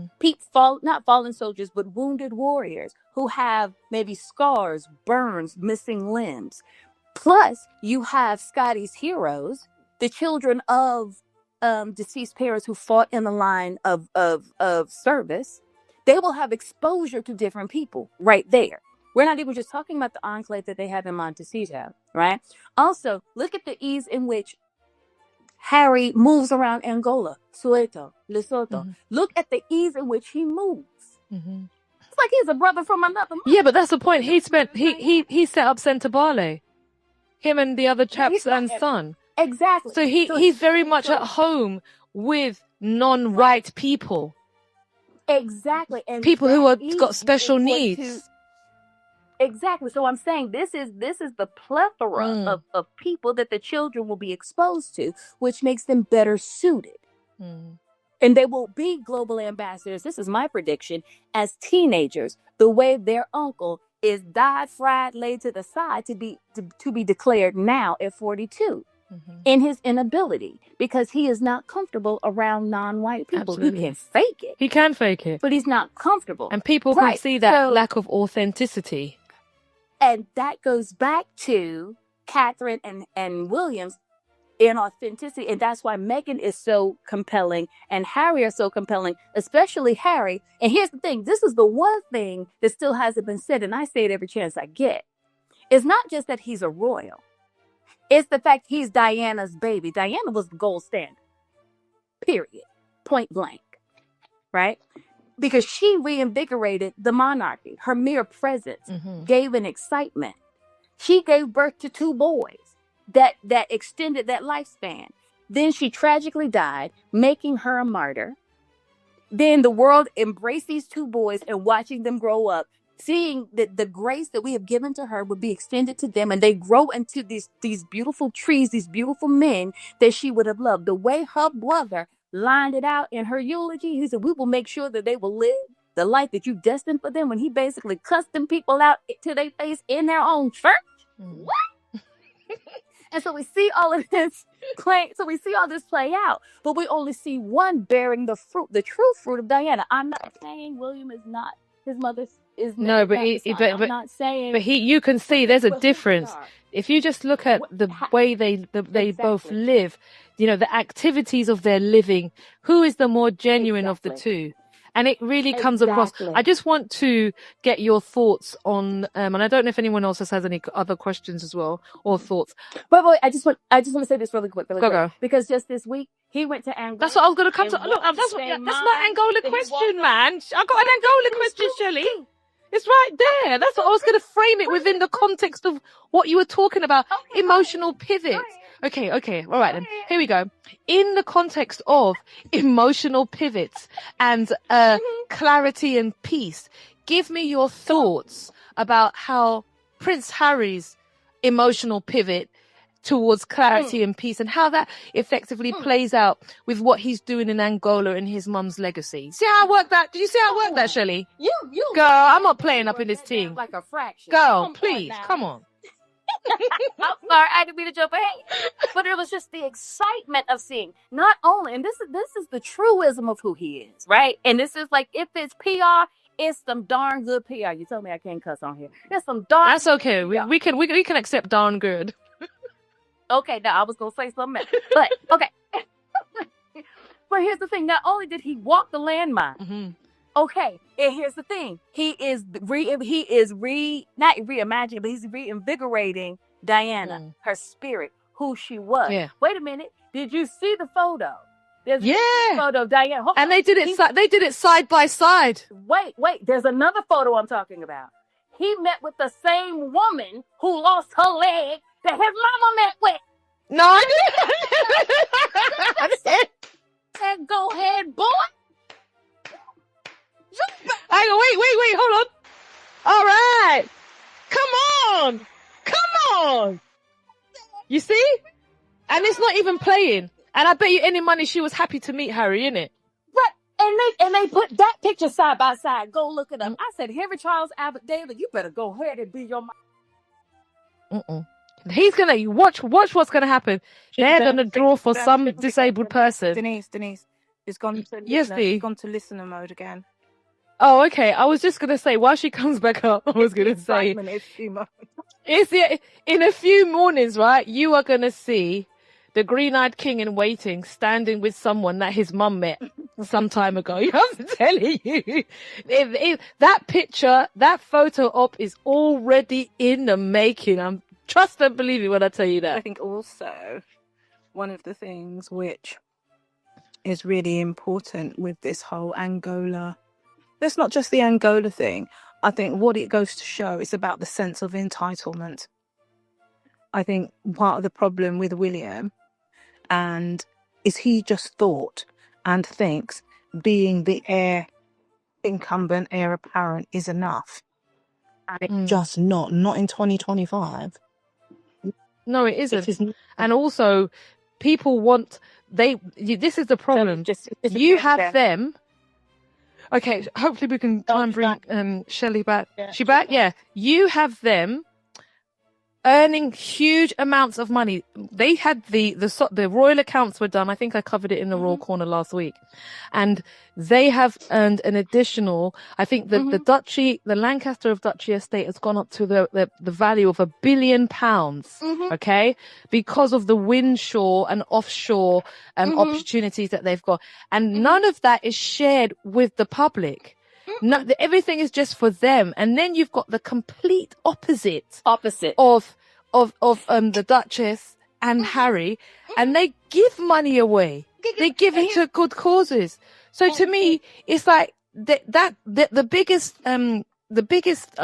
Not fallen soldiers, but wounded warriors who have maybe scars, burns, missing limbs. Plus, you have Scotty's heroes, the children of deceased parents who fought in the line of service. They will have exposure to different people right there. We're not even just talking about the enclave that they have in Montecito, right? Also, look at the ease in which Harry moves around Angola, Soweto, Lesotho. Look at the ease in which he moves. It's like he's a brother from another mother. Yeah, but that's the point. He set up Centre Barley. Him and the other chap's and son. Exactly. So he's very much at home with non-white people. Exactly. And people who are got special needs. Exactly. So I'm saying this is the plethora of people that the children will be exposed to, which makes them better suited. And they will be global ambassadors. This is my prediction. As teenagers, the way their uncle is dyed, fried, laid to the side to be declared now at 42 in his inability, because he is not comfortable around non-white people. Absolutely. He can fake it. He can fake it. But he's not comfortable. And people can see that lack of authenticity. And that goes back to Catherine and William's inauthenticity. And that's why Meghan is so compelling and Harry are so compelling, especially Harry. And here's the thing. This is the one thing that still hasn't been said, and I say it every chance I get. It's not just that he's a royal. It's the fact he's Diana's baby. Diana was the gold standard. Period. Point blank. Right? Because she reinvigorated the monarchy. Her mere presence gave an excitement. She gave birth to 2 boys that extended that lifespan. Then she tragically died, making her a martyr. Then the world embraced these 2 boys and watching them grow up, seeing that the grace that we have given to her would be extended to them, and they grow into these beautiful trees, these beautiful men that she would have loved. The way her brother lined it out in her eulogy, he said, we will make sure that they will live the life that you destined for them, when he basically cussed them people out to their face in their own church. What? And so we see all of this play. So we see all this play out, but we only see one bearing the fruit, the true fruit of Diana. I'm not saying William is not his mother's. No, but I'm not saying. But you can see there's a difference. If you just look at the way they both live, the activities of their living, who is the more genuine of the two? And it really comes across. I just want to get your thoughts on, and I don't know if anyone else has any other questions as well or thoughts. But wait, I just want to say this really quick. Go. Because just this week he went to Angola. That's what I was going to come to. Look, that's my Angola question, man. I got an Angola question, Shelly. It's right there. That's what I was going to frame it within the context of what you were talking about. Emotional pivots. Okay. All right then. Here we go. In the context of emotional pivots and clarity and peace, give me your thoughts about how Prince Harry's emotional pivot towards clarity and peace, and how that effectively plays out with what he's doing in Angola and his mum's legacy. See how I worked that? Did you see how I worked that, Shelly? You Girl, I'm not playing up in this team. like a fraction. Girl, please, come on. I'm sorry, I didn't mean to jump ahead, but it was just the excitement of seeing not only, and this is the truism of who he is, right? And this is like, if it's PR, it's some darn good PR. You told me I can't cuss on here. It's some darn. That's okay. We can accept darn good. Okay, now I was gonna say something else, but okay. But here's the thing: not only did he walk the landmine, okay, and here's the thing: he is not reimagining, but he's reinvigorating Diana, her spirit, who she was. Yeah. Wait a minute, did you see the photo? There's Yeah. a photo of Diana, hold And on. they did it side by side. Wait, there's another photo I'm talking about. He met with the same woman who lost her leg that his mama met with. No, I didn't. Said, go ahead, boy. Hang on, wait, hold on. All right. Come on. You see? And it's not even playing. And I bet you any money she was happy to meet Harry, innit? Right. And they put that picture side by side. Go look it up. I said, Henry Charles Abbott David, you better go ahead and be your mom. He's gonna watch what's gonna happen. They're gonna draw for some disabled person. Denise, it's gone to Yes, listener, Dee. it's gone to listener mode again. Oh, okay. I was just gonna say while she comes back up, I was gonna say Excitement is too much. in a few mornings, right? You are gonna see the green-eyed king in waiting standing with someone that his mum met some time ago. You know what I'm telling you? If that picture, that photo op is already in the making. Trust and believe me when I tell you I that. think also one of the things which is really important with this whole Angola, that's not just the Angola thing. I think what it goes to show is about the sense of entitlement. I think part of the problem with William is he just thought and thinks being the incumbent heir apparent is enough. And it's just not in 2025. No, it isn't. And also, people want this is the problem. You have them. Okay, hopefully we can try and bring Shelly back. Yeah. She back? Yeah. You have them earning huge amounts of money. They had the royal accounts were done. I think I covered it in the Royal Corner last week, and they have earned an additional. I think that the Lancaster of Duchy estate has gone up to the value of £1 billion. Okay, because of the windshore and offshore opportunities that they've got, and none of that is shared with the public. No, everything is just for them, and then you've got the complete opposite of the Duchess and Harry, and they give money away. They give it to good causes. So to me, it's like the biggest,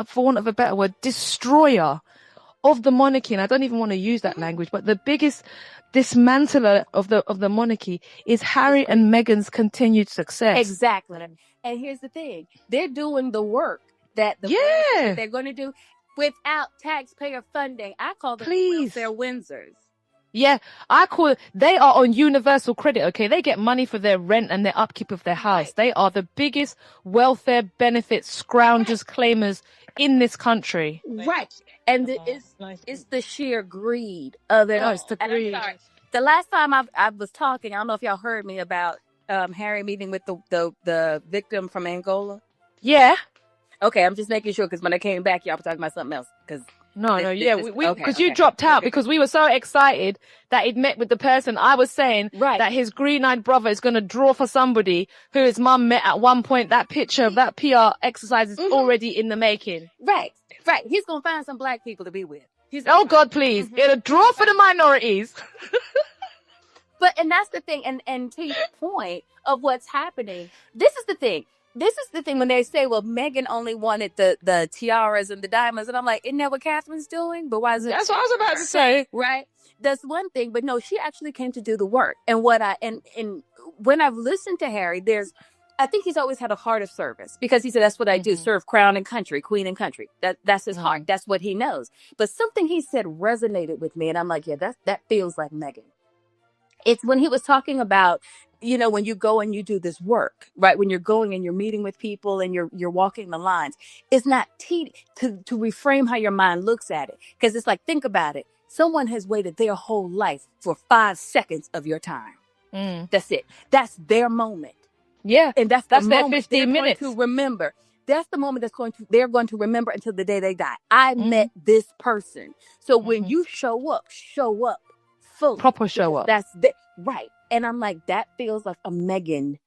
for want of a better word, destroyer of the monarchy, and I don't even want to use that language, but the biggest dismantler of the monarchy is Harry and Meghan's continued success. Exactly. And here's the thing: they're doing the work that they're going to do without taxpayer funding. I call them welfare Windsors. Yeah, I call it. They are on universal credit. Okay, they get money for their rent and their upkeep of their house. Right. They are the biggest welfare benefit scroungers claimers in this country. Right, and it's the sheer greed of it. Oh, it's the greed. The last time I was talking, I don't know if y'all heard me about Harry meeting with the victim from Angola. Yeah. Okay, I'm just making sure because when I came back, y'all were talking about something else. Because you dropped out because we were so excited that he'd met with the person. I was saying that his green-eyed brother is going to draw for somebody who his mum met at one point. That picture of that PR exercise is already in the making. Right. He's going to find some black people to be with. Oh God, please! It'll draw for the minorities. And that's the thing. And to your point of what's happening, this is the thing. this is the thing when they say, well, Meghan only wanted the tiaras and the diamonds. And I'm like, isn't that what Catherine's doing? But why is it? That's what I was about to say. Right. That's one thing. But no, she actually came to do the work. And when I've listened to Harry, I think he's always had a heart of service, because he said, that's what I do, serve crown and country, queen and country. That's his heart. That's what he knows. But something he said resonated with me. And I'm like, yeah, that feels like Meghan. It's when he was talking about, when you go and you do this work, right? When you're going and you're meeting with people and you're walking the lines, it's not to reframe how your mind looks at it. Because it's like, think about it. Someone has waited their whole life for 5 seconds of your time. That's it. That's their moment. Yeah. And that's their moment 15 minutes to remember. That's the moment they're going to remember until the day they die. I met this person. So when you show up fully. Proper show up. That's right. And I'm like, that feels like a Meghan.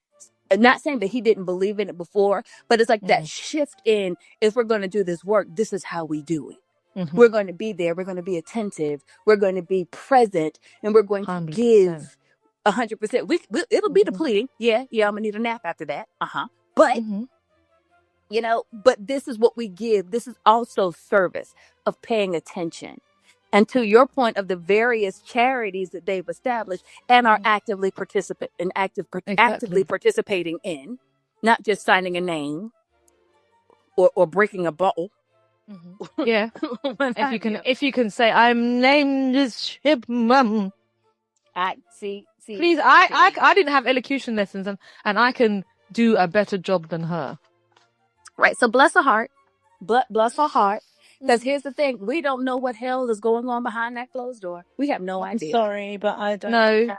Not saying that he didn't believe in it before, but it's like that shift in, if we're going to do this work, this is how we do it. We're going to be there. We're going to be attentive. We're going to be present, and we're going to 100%. give 100%. It'll be depleting. Yeah. I'm going to need a nap after that. But, but this is what we give. This is also service of paying attention. And to your point of the various charities that they've established and are actively actively participating in, not just signing a name or breaking a bottle. Yeah. if you can say, I'm named as ship mum. See. Please, I didn't have elocution lessons, and I can do a better job than her. Right. So bless her heart. Bless her heart. Because here's the thing, we don't know what hell is going on behind that closed door. We have no idea. Sorry, but I don't know.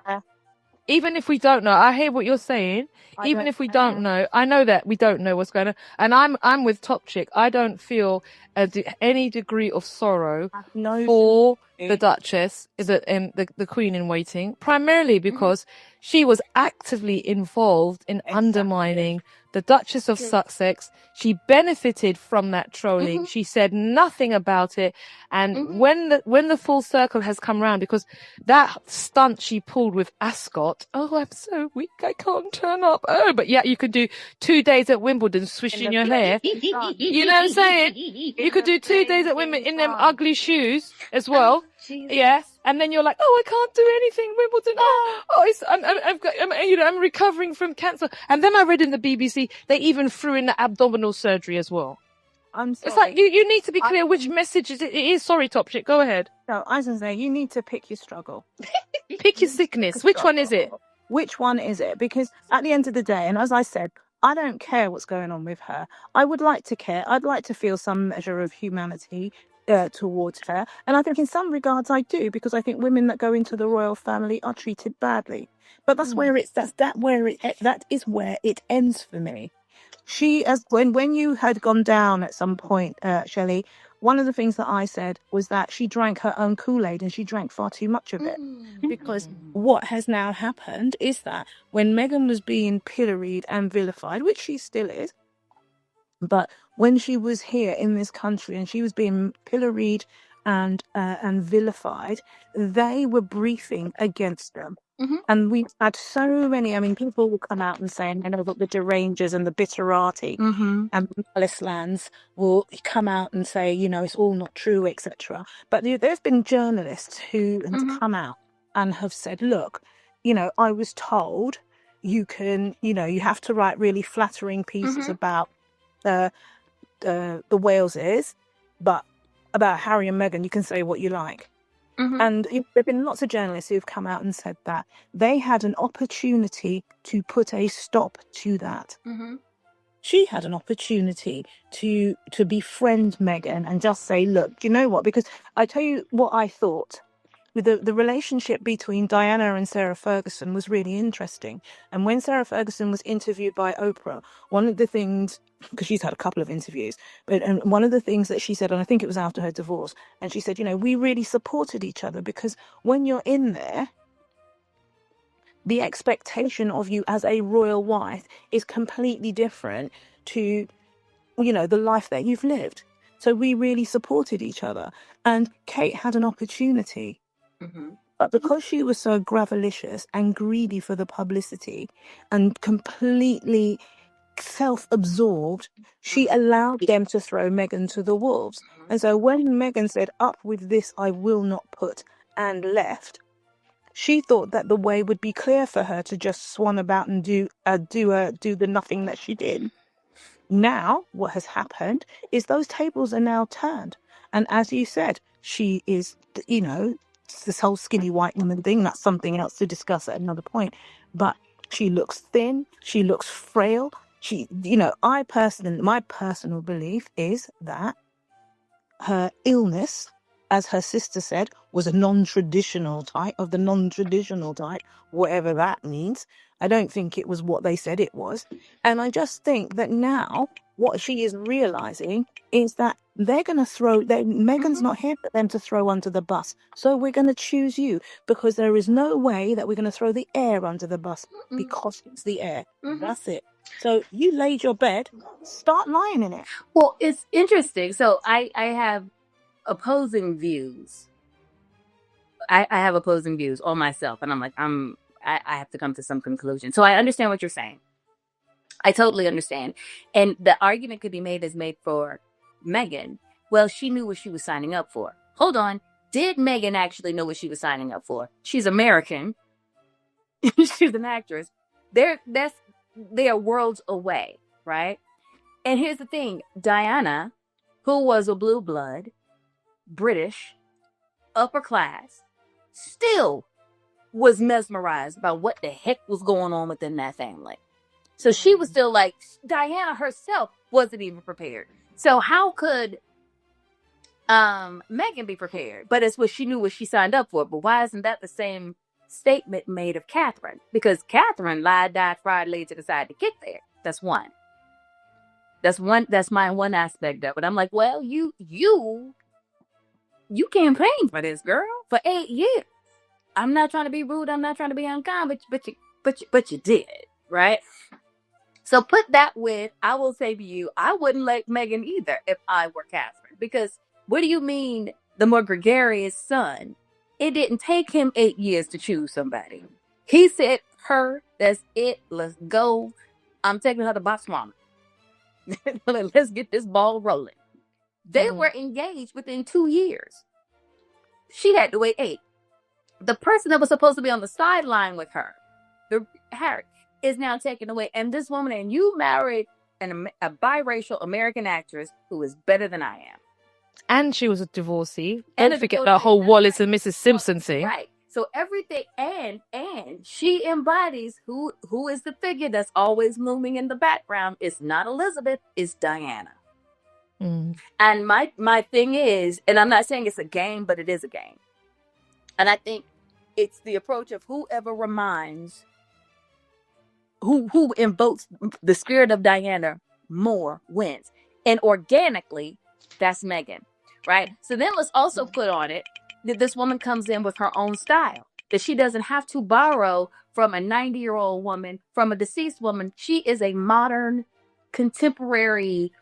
Even if we don't know, I hear what you're saying. Even if we don't know, I know that we don't know what's going on. And I'm with Top Chick. I don't feel any degree of sorrow for the Duchess, the Queen in Waiting, primarily because she was actively involved in undermining the Duchess of Sussex. She benefited from that trolling. She said nothing about it. And when the full circle has come round, because that stunt she pulled with Ascot, oh, I'm so weak, I can't turn up. Oh, but yeah, you could do 2 days at Wimbledon swishing your hair. You know what I'm saying? You could do 2 days at Wimbledon in them ugly shoes as well. Yeah. And then you're like, oh, I can't do anything, Wimbledon. I'm recovering from cancer. And then I read in the BBC, they even threw in the abdominal surgery as well. I'm sorry. It's like, you need to be clear which message it is. Sorry, Top Chick, go ahead. No, I was going to say, you need to pick your struggle. Pick your sickness. Which one is it? Which one is it? Because at the end of the day, and as I said, I don't care what's going on with her. I would like to care. I'd like to feel some measure of humanity towards her. And I think in some regards I do, because I think women that go into the royal family are treated badly. But that's where that is where it ends for me. When you had gone down at some point, Shelley, one of the things that I said was that she drank her own Kool-Aid, and she drank far too much of it. Because what has now happened is that when Meghan was being pilloried and vilified, which she still is, but when she was here in this country and she was being pilloried and vilified, they were briefing against them. And we've had so many, people will come out and say, and the derangers and the bitterati and malice lands will come out and say, it's all not true, etc. But there's been journalists who have come out and have said, look, I was told you have to write really flattering pieces about the Waleses, but about Harry and Meghan, you can say what you like. And there have been lots of journalists who've come out and said that they had an opportunity to put a stop to that. She had an opportunity to befriend Meghan and just say, look, you know what? Because I tell you what I thought. With the relationship between Diana and Sarah Ferguson was really interesting. And when Sarah Ferguson was interviewed by Oprah, one of the things, because she's had a couple of interviews, and one of the things that she said, and I think it was after her divorce, and she said, we really supported each other, because when you're in there, the expectation of you as a royal wife is completely different to, the life that you've lived. So we really supported each other. And Kate had an opportunity. But because she was so gravelicious and greedy for the publicity and completely self-absorbed, she allowed them to throw Meghan to the wolves. And so when Meghan said, "Up with this, I will not put," and left, she thought that the way would be clear for her to just swan about and do the nothing that she did. Now, what has happened is those tables are now turned. And as you said, she is, this whole skinny white woman thing, that's something else to discuss at another point. But she looks thin, she looks frail. My personal belief is that her illness, as her sister said, was a non-traditional type, whatever that means. I don't think it was what they said it was. And I just think that now what she is realizing is that they're going to Meghan's not here for them to throw under the bus. So we're going to choose you, because there is no way that we're going to throw the heir under the bus, because it's the heir. That's it. So you laid your bed, start lying in it. Well, it's interesting. So I have opposing views. I have opposing views on myself, and I'm like, I have to come to some conclusion. So I understand what you're saying. I totally understand. And the argument could be made for Meghan. Well, she knew what she was signing up for. Hold on. Did Meghan actually know what she was signing up for? She's American. She's an actress. They are worlds away, right? And here's the thing. Diana, who was a blue blood, British, upper class, still was mesmerized by what the heck was going on within that family. So she was still like, Diana herself wasn't even prepared. So how could Meghan be prepared? But it's what she knew what she signed up for. But why isn't that the same statement made of Catherine? Because Catherine lied, died, fried, laid to the side to get there. That's one. That's my one aspect of it. I'm like, well, you campaigned for this, girl, for 8 years. I'm not trying to be rude. I'm not trying to be unkind, but you did, right? So put that with, I will say to you, I wouldn't like Meghan either if I were Catherine. Because what do you mean the more gregarious son? It didn't take him 8 years to choose somebody. He said, her, that's it, let's go. I'm taking her to Botswana. Let's get this ball rolling. They were engaged within 2 years. She had to wait 8. The person that was supposed to be on the sideline with her, Harry, is now taken away. And this woman, and you married a biracial American actress who is better than I am. And she was a divorcee. Don't forget that whole Wallace and Mrs. Simpson thing. Right. So everything, and she embodies who is the figure that's always looming in the background. It's not Elizabeth, it's Diana. And my thing is, and I'm not saying it's a game, but it is a game. And I think it's the approach of whoever reminds, who invokes the spirit of Diana more wins. And organically, that's Meghan, right? So then let's also put on it that this woman comes in with her own style, that she doesn't have to borrow from a 90-year-old woman, from a deceased woman. She is a modern, contemporary,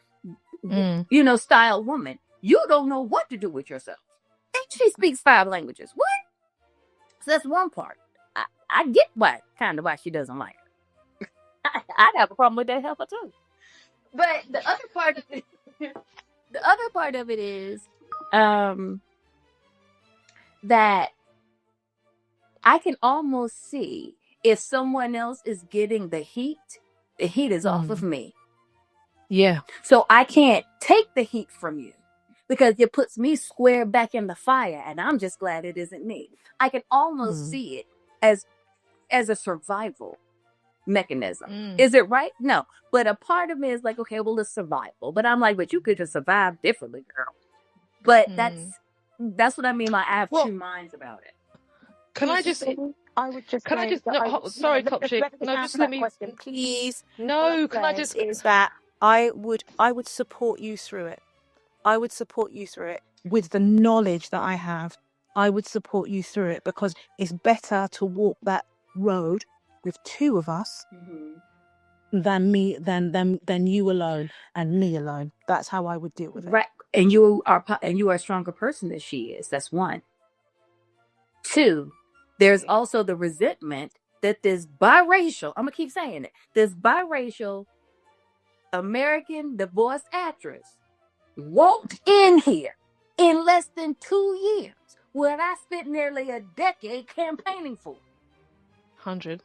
style woman. You don't know what to do with yourself. And she speaks 5 languages. What? So that's one part. I get why she doesn't like her. I'd have a problem with that helper too. But the other part of it is that I can almost see if someone else is getting the heat is off of me. Yeah. So I can't take the heat from you, because it puts me square back in the fire, and I'm just glad it isn't me. I can almost see it as a survival mechanism. Is it right? No. But a part of me is like, okay, well, it's survival. But I'm like, but you could just survive differently, girl. But that's what I mean. I have 2 minds about it. Can I just? I would just. Can I just? No, sorry, Kopchik. No, just let me. Question, please. No, can I just? Is that I would support you through it. I would support you through it with the knowledge that I have. I would support you through it, because it's better to walk that road with 2 of us than you alone and me alone. That's how I would deal with it. Right. And you are a stronger person than she is. That's 1. 2, there's also the resentment that this biracial, I'm going to keep saying it, this biracial American divorced actress walked in here in less than 2 years, what I spent nearly a decade campaigning for. 100.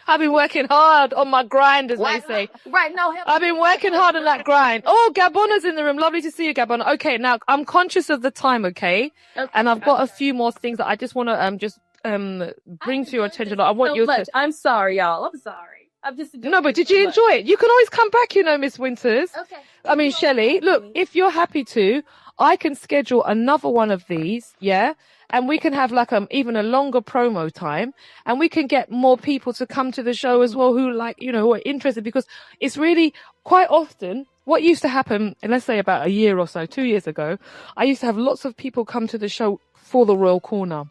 I've been working hard on my grind, as they say. Right, no help. I've been working hard on that grind. Oh, Gabona's in the room. Lovely to see you, Gabona. Okay, now I'm conscious of the time, okay? And I've got a few more things that I just want to bring to your attention. I want you to. I'm sorry, y'all. I'm sorry. I'm just No, but did you enjoy it? You can always come back, Miss Winters. Okay. I mean, Shelley, look, if you're happy to, I can schedule another one of these, yeah? And we can have like even a longer promo time, and we can get more people to come to the show as well who who are interested, because it's really quite often what used to happen, and let's say about a year or so, 2 years ago, I used to have lots of people come to the show for the Royal Corner.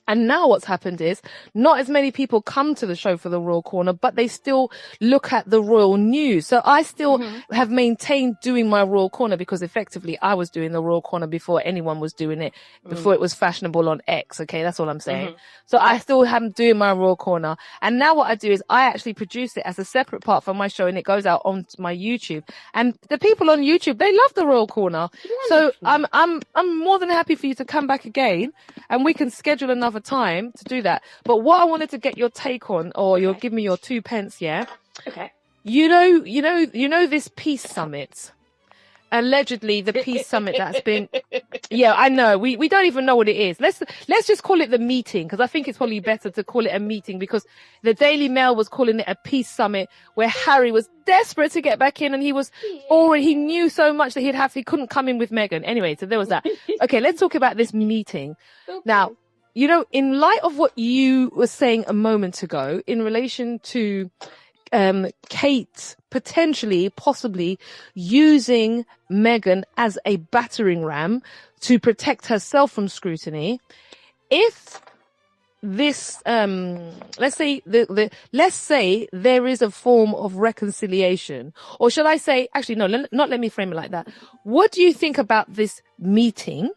And now what's happened is not as many people come to the show for the Royal Corner, but they still look at the Royal News. So I still have maintained doing my Royal Corner, because effectively I was doing the Royal Corner before anyone was doing it, before it was fashionable on X. Okay, that's all I'm saying. So I still am doing my Royal Corner. And now what I do is I actually produce it as a separate part for my show, and it goes out on my YouTube. And the people on YouTube, they love the Royal Corner. So I'm more than happy for you to come back again, and we can schedule another time to do that. But what I wanted to get your take on, or you'll give me your 2 pence, yeah? Okay. You know this peace summit. Allegedly the peace summit that's been yeah, I know. We don't even know what it is. Let's just call it the meeting, because I think it's probably better to call it a meeting, because the Daily Mail was calling it a peace summit, where Harry was desperate to get back in, and he knew so much that he couldn't come in with Meghan. Anyway, so there was that. Okay, let's talk about this meeting. Okay. Now, in light of what you were saying a moment ago in relation to Kate possibly using Meghan as a battering ram to protect herself from scrutiny, if this let's say there is a form of reconciliation, or shall I say, actually no, let me frame it like that. What do you think about this meeting?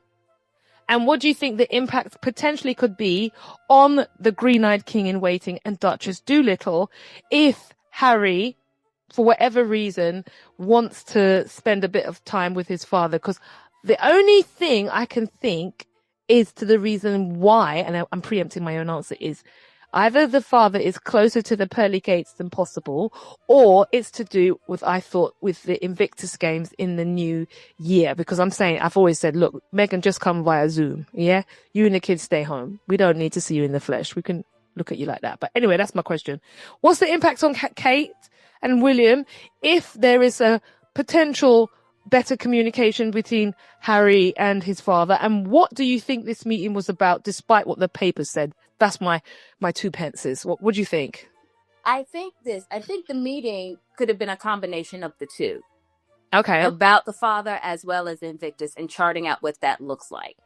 And what do you think the impact potentially could be on the Green-Eyed King in Waiting and Duchess Doolittle if Harry, for whatever reason, wants to spend a bit of time with his father? Because the only thing I can think is to the reason why, and I'm preempting my own answer, is either the father is closer to the pearly gates than possible, or it's to do with, I thought, with the Invictus Games in the new year. Because I've always said, look, Meghan, just come via Zoom. Yeah. You and the kids stay home. We don't need to see you in the flesh. We can look at you like that. But anyway, that's my question. What's the impact on Kate and William if there is a potential better communication between Harry and his father? And what do you think this meeting was about, despite what the papers said? That's my 2 pences. What do you think? I think the meeting could have been a combination of the two. Okay. About the father as well as Invictus, and charting out what that looks like.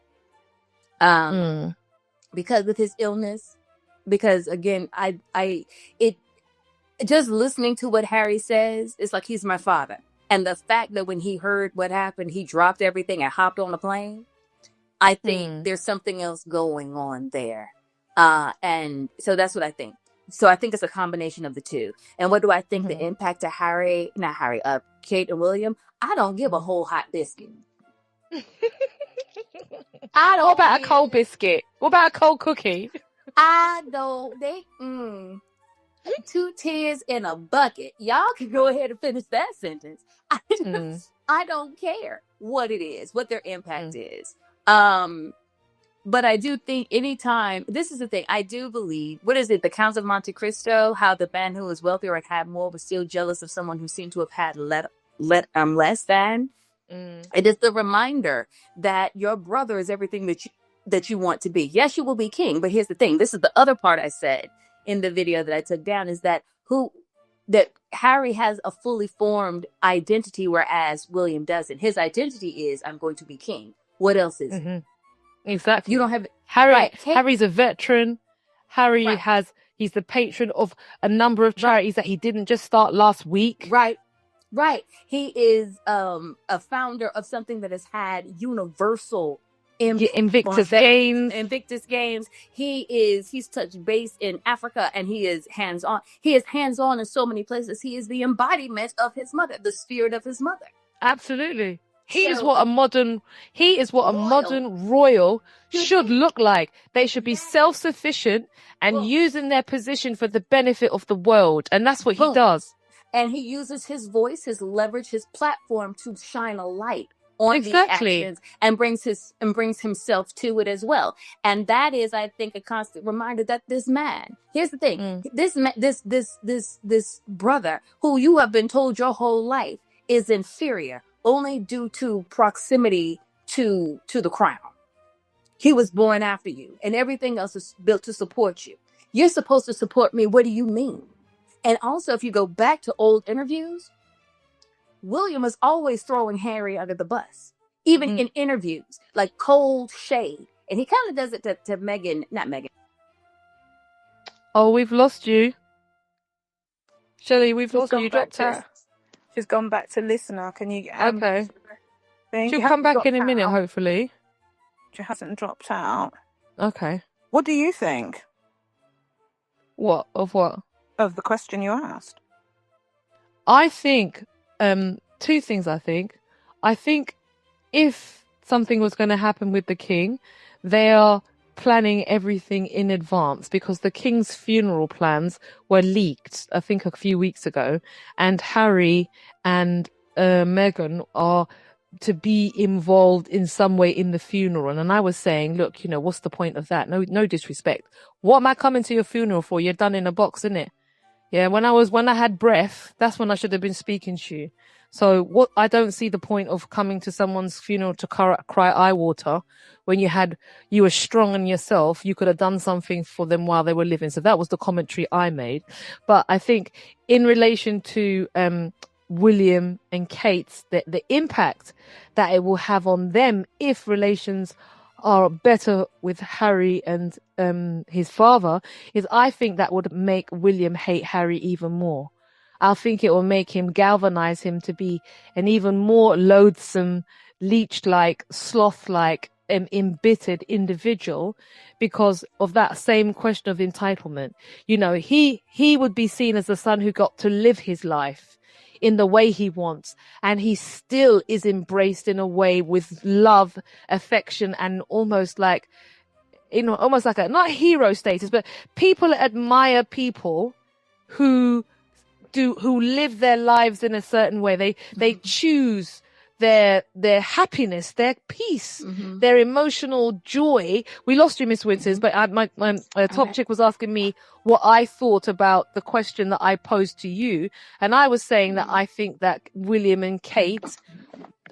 Because with his illness, because again, it just listening to what Harry says, it's like he's my father. And the fact that when he heard what happened, he dropped everything and hopped on a plane. I think there's something else going on there. And so that's what I think. So I think it's a combination of the two. And what do I think the impact to Kate and William? I don't give a whole hot biscuit. What about a cold biscuit? What about a cold cookie? I don't. 2 tears in a bucket. Y'all can go ahead and finish that sentence. I don't care what it is, what their impact is. But I do think anytime, this is the thing, I do believe, what is it, the Counts of Monte Cristo, how the man who was wealthier and had more was still jealous of someone who seemed to have had less than. It is the reminder that your brother is everything that you want to be. Yes, you will be king, but here's the thing. This is the other part I said in the video that I took down, is that Harry has a fully formed identity, whereas William doesn't. His identity is, I'm going to be king. What else is it? Exactly. You don't have Harry. Right. Harry's a veteran. Harry he's the patron of a number of charities that he didn't just start last week. Right. He is a founder of something that has had universal Invictus Well, Games. Invictus Games. He's touched base in Africa, and he is hands on. He is hands on in so many places. He is the embodiment of his mother, the spirit of his mother. Absolutely. He is So, what a modern royal should look like. They should be self-sufficient and using their position for the benefit of the world. And that's what he does. And he uses his voice, his leverage, his platform to shine a light on these actions and brings himself to it as well. And that is, I think, a constant reminder that this man, here's the thing, this brother who you have been told your whole life is inferior only due to proximity to the crown. He was born after you, and everything else is built to support you. You're supposed to support me. What do you mean? And also, if you go back to old interviews, William is always throwing Harry under the bus, even in interviews, like cold shade. And he kind of does it to Meghan, not Meghan. Oh, we've lost you. Shelley, we've lost you. You dropped out. She's gone back to listener. Can you okay. She'll come back in a minute, hopefully. She hasn't dropped out. Okay. What do you think? What? Of what? Of the question you asked. I think, two things I think. I think if something was going to happen with the king, they are planning everything in advance because the king's funeral plans were leaked, I think, a few weeks ago, and Harry and Meghan are to be involved in some way in the funeral. And I was saying, look, what's the point of that? No disrespect. What am I coming to your funeral for? You're done in a box, innit? Yeah, when I had breath, that's when I should have been speaking to you. So I don't see the point of coming to someone's funeral to cry eye water when you were strong in yourself. You could have done something for them while they were living. So that was the commentary I made. But I think in relation to William and Kate, the impact that it will have on them if relations are better with Harry and his father is, I think that would make William hate Harry even more. I think it will make him galvanize him to be an even more loathsome, leech-like, sloth-like, embittered individual because of that same question of entitlement. He would be seen as the son who got to live his life in the way he wants, and he still is embraced in a way with love, affection, and almost like a not hero status, but people admire people who live their lives in a certain way. They choose their happiness, their peace, their emotional joy. We lost you, Miss Winters, but my top chick was asking me what I thought about the question that I posed to you, and I was saying that I think that William and Kate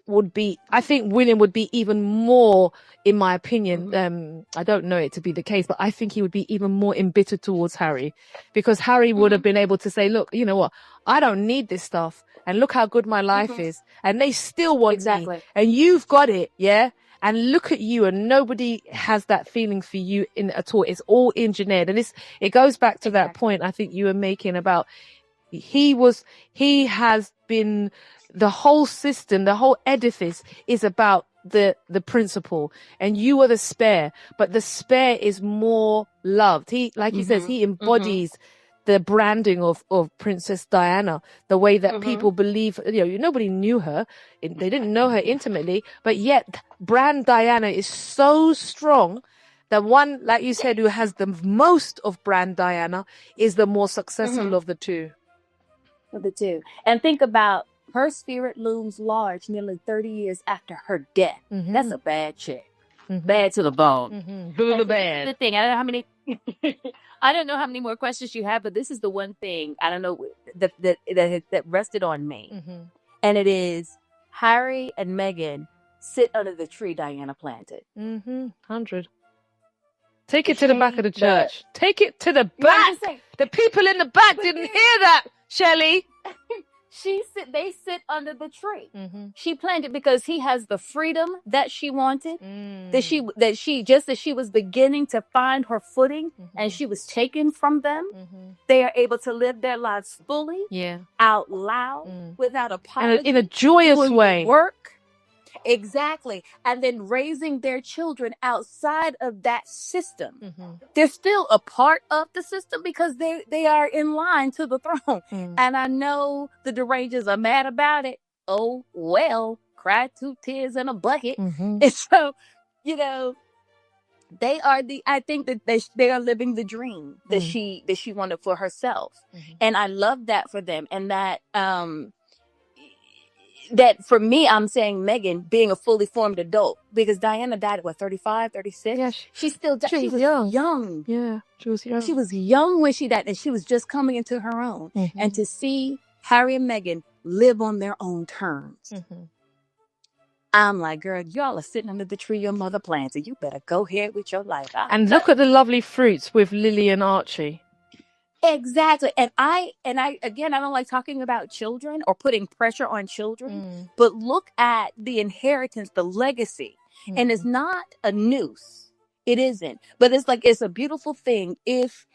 I think William would be even more, in my opinion, I don't know it to be the case, but I think he would be even more embittered towards Harry, because Harry would have been able to say, look, you know what, I don't need this stuff, and look how good my life is, and they still want me, and you've got it, yeah? And look at you, and nobody has that feeling for you at all. It's all engineered, and it goes back to that point I think you were making about he has been, the whole system, the whole edifice is about the principle, and you are the spare, but the spare is more loved. He, like he says, he embodies the branding of Princess Diana, the way that people believe, nobody knew her. They didn't know her intimately, but yet brand Diana is so strong that one, like you said, who has the most of brand Diana is the more successful of the two. And think about, her spirit looms large nearly 30 years after her death. That's a bad chick. Bad to the bone. Bad. The thing, I don't know how many more questions you have, but this is the one thing I don't know that rested on me. And it is Harry and Meghan sit under the tree Diana planted. 100. Take it to the back of the church. Take it to the back. The people in the back didn't hear that, Shelly. They sit under the tree. She planted because he has the freedom that she wanted. That she just as she was beginning to find her footing, and she was taken from them. They are able to live their lives fully, out loud, without apology, in a joyous way. Work Exactly. And then raising their children outside of that system. Mm-hmm. They're still a part of the system because they are in line to the throne. Mm. And I know the derangers are mad about it. Oh, well, cry 2 tears in a bucket. Mm-hmm. And so, they are I think that they are living the dream that she wanted for herself. Mm-hmm. And I love that for them. And that for me, I'm saying Meghan being a fully formed adult, because Diana died at 35, 36. Yeah, She was young. Yeah, she was young. She was young when she died, and she was just coming into her own. Mm-hmm. And to see Harry and Meghan live on their own terms, Mm-hmm. I'm like, girl, y'all are sitting under the tree your mother planted. You better go ahead with your life. And look at the lovely fruits with Lily and Archie. Exactly. And I again, I don't like talking about children or putting pressure on children, but look at the inheritance, the legacy. Mm-hmm. And it's not a noose. It isn't. But it's a beautiful thing if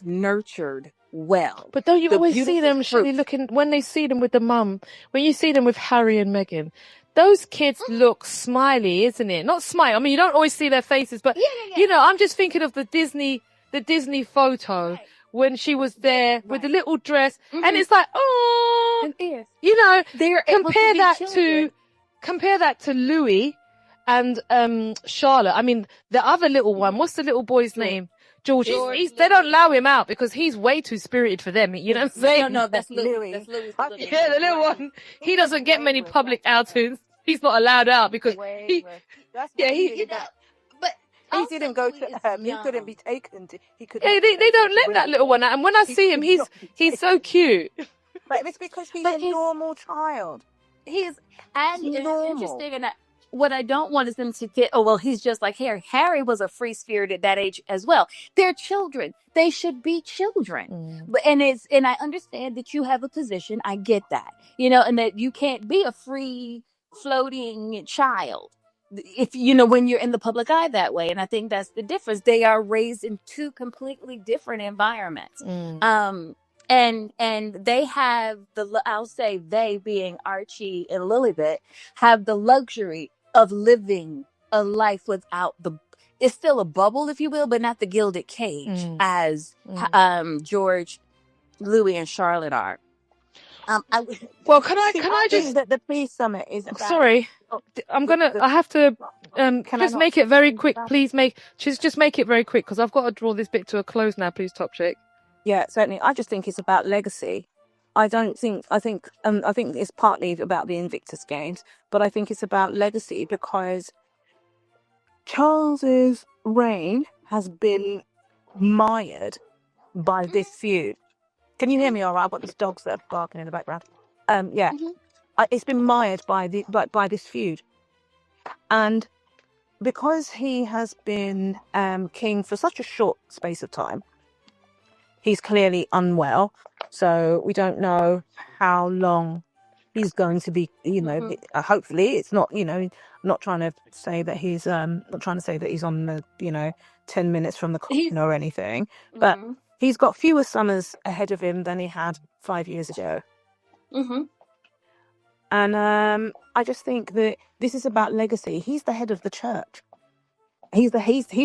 nurtured well. But don't you always see them, Shelley, looking, when they see them with the mum, when you see them with Harry and Meghan, those kids look smiley, isn't it? Not smile. I mean, you don't always see their faces, but I'm just thinking of the Disney photo. Right. When she was there with the little dress, and it's like, oh, they're compare that to Louis and Charlotte. I mean, the other little one, what's the little boy's name? George. They don't allow him out because he's way too spirited for them. You know what I'm saying? No, that's Louis. That's Louis. Yeah, the little one. He doesn't get many public outings. He's not allowed out because he didn't go to he couldn't be taken to, he could. Yeah, they don't let that little one out. And when I see him, he's so cute. But it's because he's a normal child. It's interesting, and what I don't want is them to get, he's just like Harry. Harry was a free spirit at that age as well. They're children. They should be children. But and I understand that you have a position. I get that. And that you can't be a free floating child if when you're in the public eye that way. And I think that's the difference. They are raised in 2 completely different environments. And they have I'll say they, being Archie and Lilibet, have the luxury of living a life without it's still a bubble, if you will, but not the gilded cage as George, Louis, and Charlotte are. Can I just that the peace summit is about... Sorry, I have to just make it very quick. Please just make it very quick because I've got to draw this bit to a close now. Please, Top Chick. Yeah, certainly. I just think it's about legacy. I think it's partly about the Invictus Games, but I think it's about legacy because Charles's reign has been mired by this feud. Can you hear me all right? I've got these dogs that are barking in the background. It's been mired by this feud. And because he has been king for such a short space of time, he's clearly unwell. So we don't know how long he's going to be, hopefully it's not, not trying to say that he's on the, 10 minutes from the coffin or anything, but he's got fewer summers ahead of him than he had 5 years ago. And I just think that this is about legacy. He's the head of the church. He's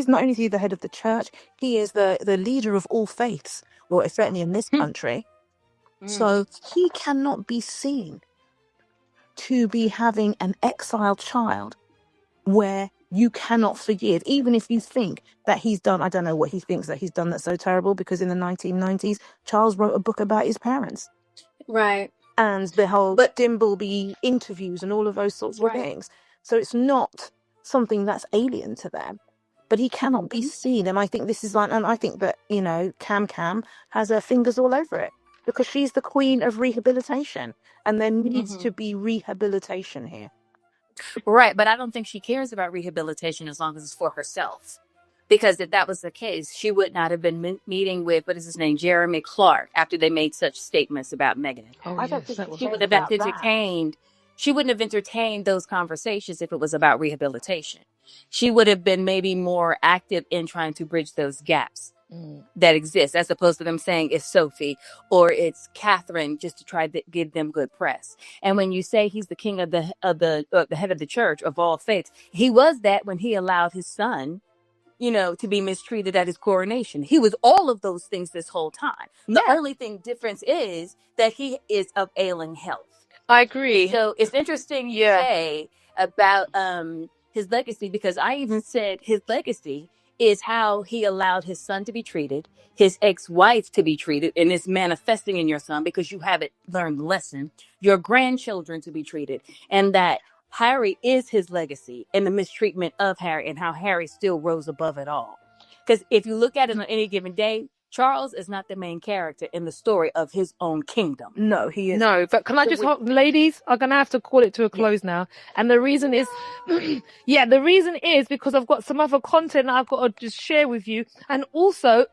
not only the head of the church, he is the leader of all faiths, well, certainly in this country. So he cannot be seen to be having an exiled child where you cannot forgive, even if you think that he's done, I don't know what he thinks that he's done that's so terrible, because in the 1990s, Charles wrote a book about his parents. Right. And the whole Dimbleby interviews and all of those sorts of things. So it's not something that's alien to them. But he cannot be seen. And I think this is and I think that, Cam has her fingers all over it because she's the queen of rehabilitation. And there needs to be rehabilitation here. Right. But I don't think she cares about rehabilitation as long as it's for herself. Because if that was the case, she would not have been meeting with, what is his name, Jeremy Clark, after they made such statements about Meghan. I don't think she would have entertained. She wouldn't have entertained those conversations if it was about rehabilitation. She would have been maybe more active in trying to bridge those gaps that exists, as opposed to them saying it's Sophie or it's Catherine, just to try to give them good press. And when you say he's the king of the head of the church of all faiths, he was that when he allowed his son, to be mistreated at his coronation. He was all of those things this whole time. The only difference is that he is of ailing health. I agree. So it's interesting you say about his legacy, because I even said his legacy is how he allowed his son to be treated, his ex-wife to be treated, and it's manifesting in your son because you haven't learned the lesson, your grandchildren to be treated, and that Harry is his legacy and the mistreatment of Harry and how Harry still rose above it all. Because if you look at it on any given day, Charles is not the main character in the story of his own kingdom. No, he is. No, but can I just, ladies, are going to have to call it to a close now. And the reason is, the reason is because I've got some other content I've got to just share with you. And also,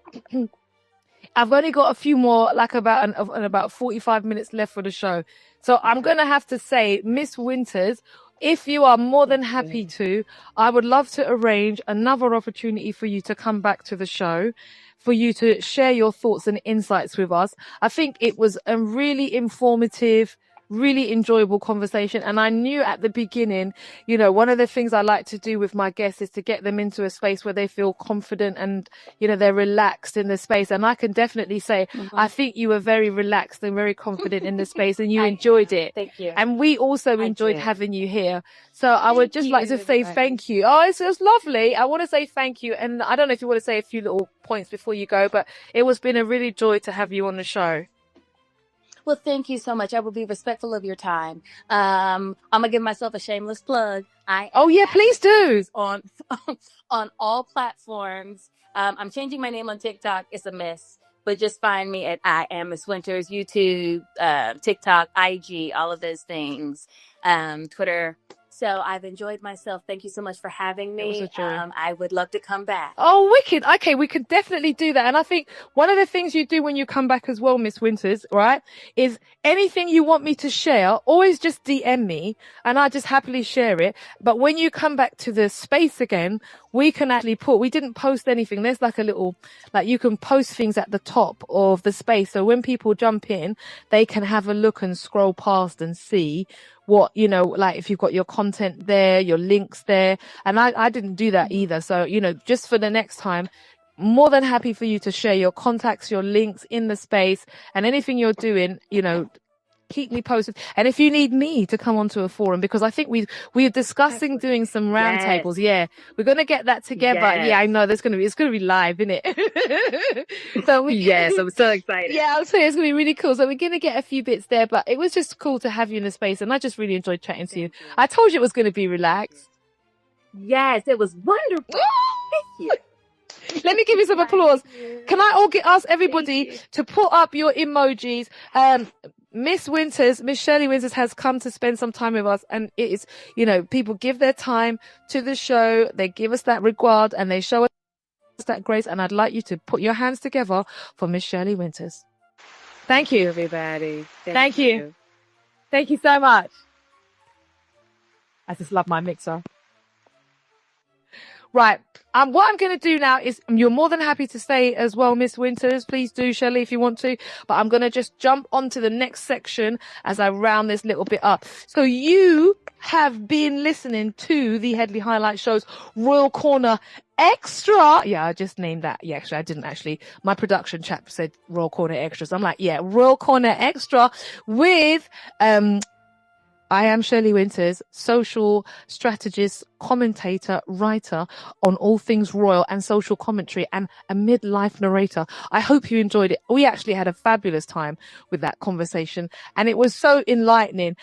I've only got a few more, like about 45 minutes left for the show. So I'm going to have to say, Miss Winters, if you are more than happy to, I would love to arrange another opportunity for you to come back to the show, for you to share your thoughts and insights with us. I think it was a really informative, really enjoyable conversation. And I knew at the beginning, one of the things I like to do with my guests is to get them into a space where they feel confident and, they're relaxed in the space. And I can definitely say, I think you were very relaxed and very confident in the space and you enjoyed it. Thank you. And we also enjoyed having you here. So I would just like to say thank you. Oh, it was lovely. I want to say thank you. And I don't know if you want to say a few little points before you go, but it was been a really joy to have you on the show. Well, thank you so much. I will be respectful of your time. I'm gonna give myself a shameless plug. Please do. On all platforms. I'm changing my name on TikTok. It's a mess, but just find me at I Am Miss Winters, YouTube, TikTok, IG, all of those things, Twitter. So I've enjoyed myself. Thank you so much for having me. It was a joy. I would love to come back. Oh, wicked. Okay, we could definitely do that. And I think one of the things you do when you come back as well, Miss Winters, right, is anything you want me to share, always just DM me and I just happily share it. But when you come back to the space again, we can actually we didn't post anything. There's like a little, you can post things at the top of the space. So when people jump in, they can have a look and scroll past and see what, if you've got your content there, your links there. And I didn't do that either. So, just for the next time, more than happy for you to share your contacts, your links in the space and anything you're doing, keep me posted. And if you need me to come onto a forum, because I think we're discussing doing some roundtables. Yeah, we're going to get that together. Yes. Yeah, I know it's going to be live, isn't it? So Yes, I'm so excited. Yeah, I'll say it's going to be really cool. So we're going to get a few bits there, but it was just cool to have you in the space. And I just really enjoyed chatting to you. I told you it was going to be relaxed. Yes, it was wonderful. Thank you. Let me give you some applause. Can I ask everybody to put up your emojis? Miss Shelley Winters has come to spend some time with us, and it is, people give their time to the show. They give us that regard and they show us that grace. And I'd like you to put your hands together for Miss Shelley Winters. Thank you, everybody. Thank you. Thank you so much. I just love my mixer. Right. What I'm going to do now is, you're more than happy to stay as well, Miss Winters. Please do, Shelley, if you want to. But I'm going to just jump onto the next section as I round this little bit up. So you have been listening to the Headley Highlight Show's Royal Corner Xtra. Yeah, I just named that. Yeah, actually, I didn't actually. My production chap said Royal Corner Extras. I'm like, yeah, Royal Corner Xtra with, I am Shelley Winters, social strategist, commentator, writer on all things royal and social commentary, and a midlife narrator. I hope you enjoyed it. We actually had a fabulous time with that conversation, and it was so enlightening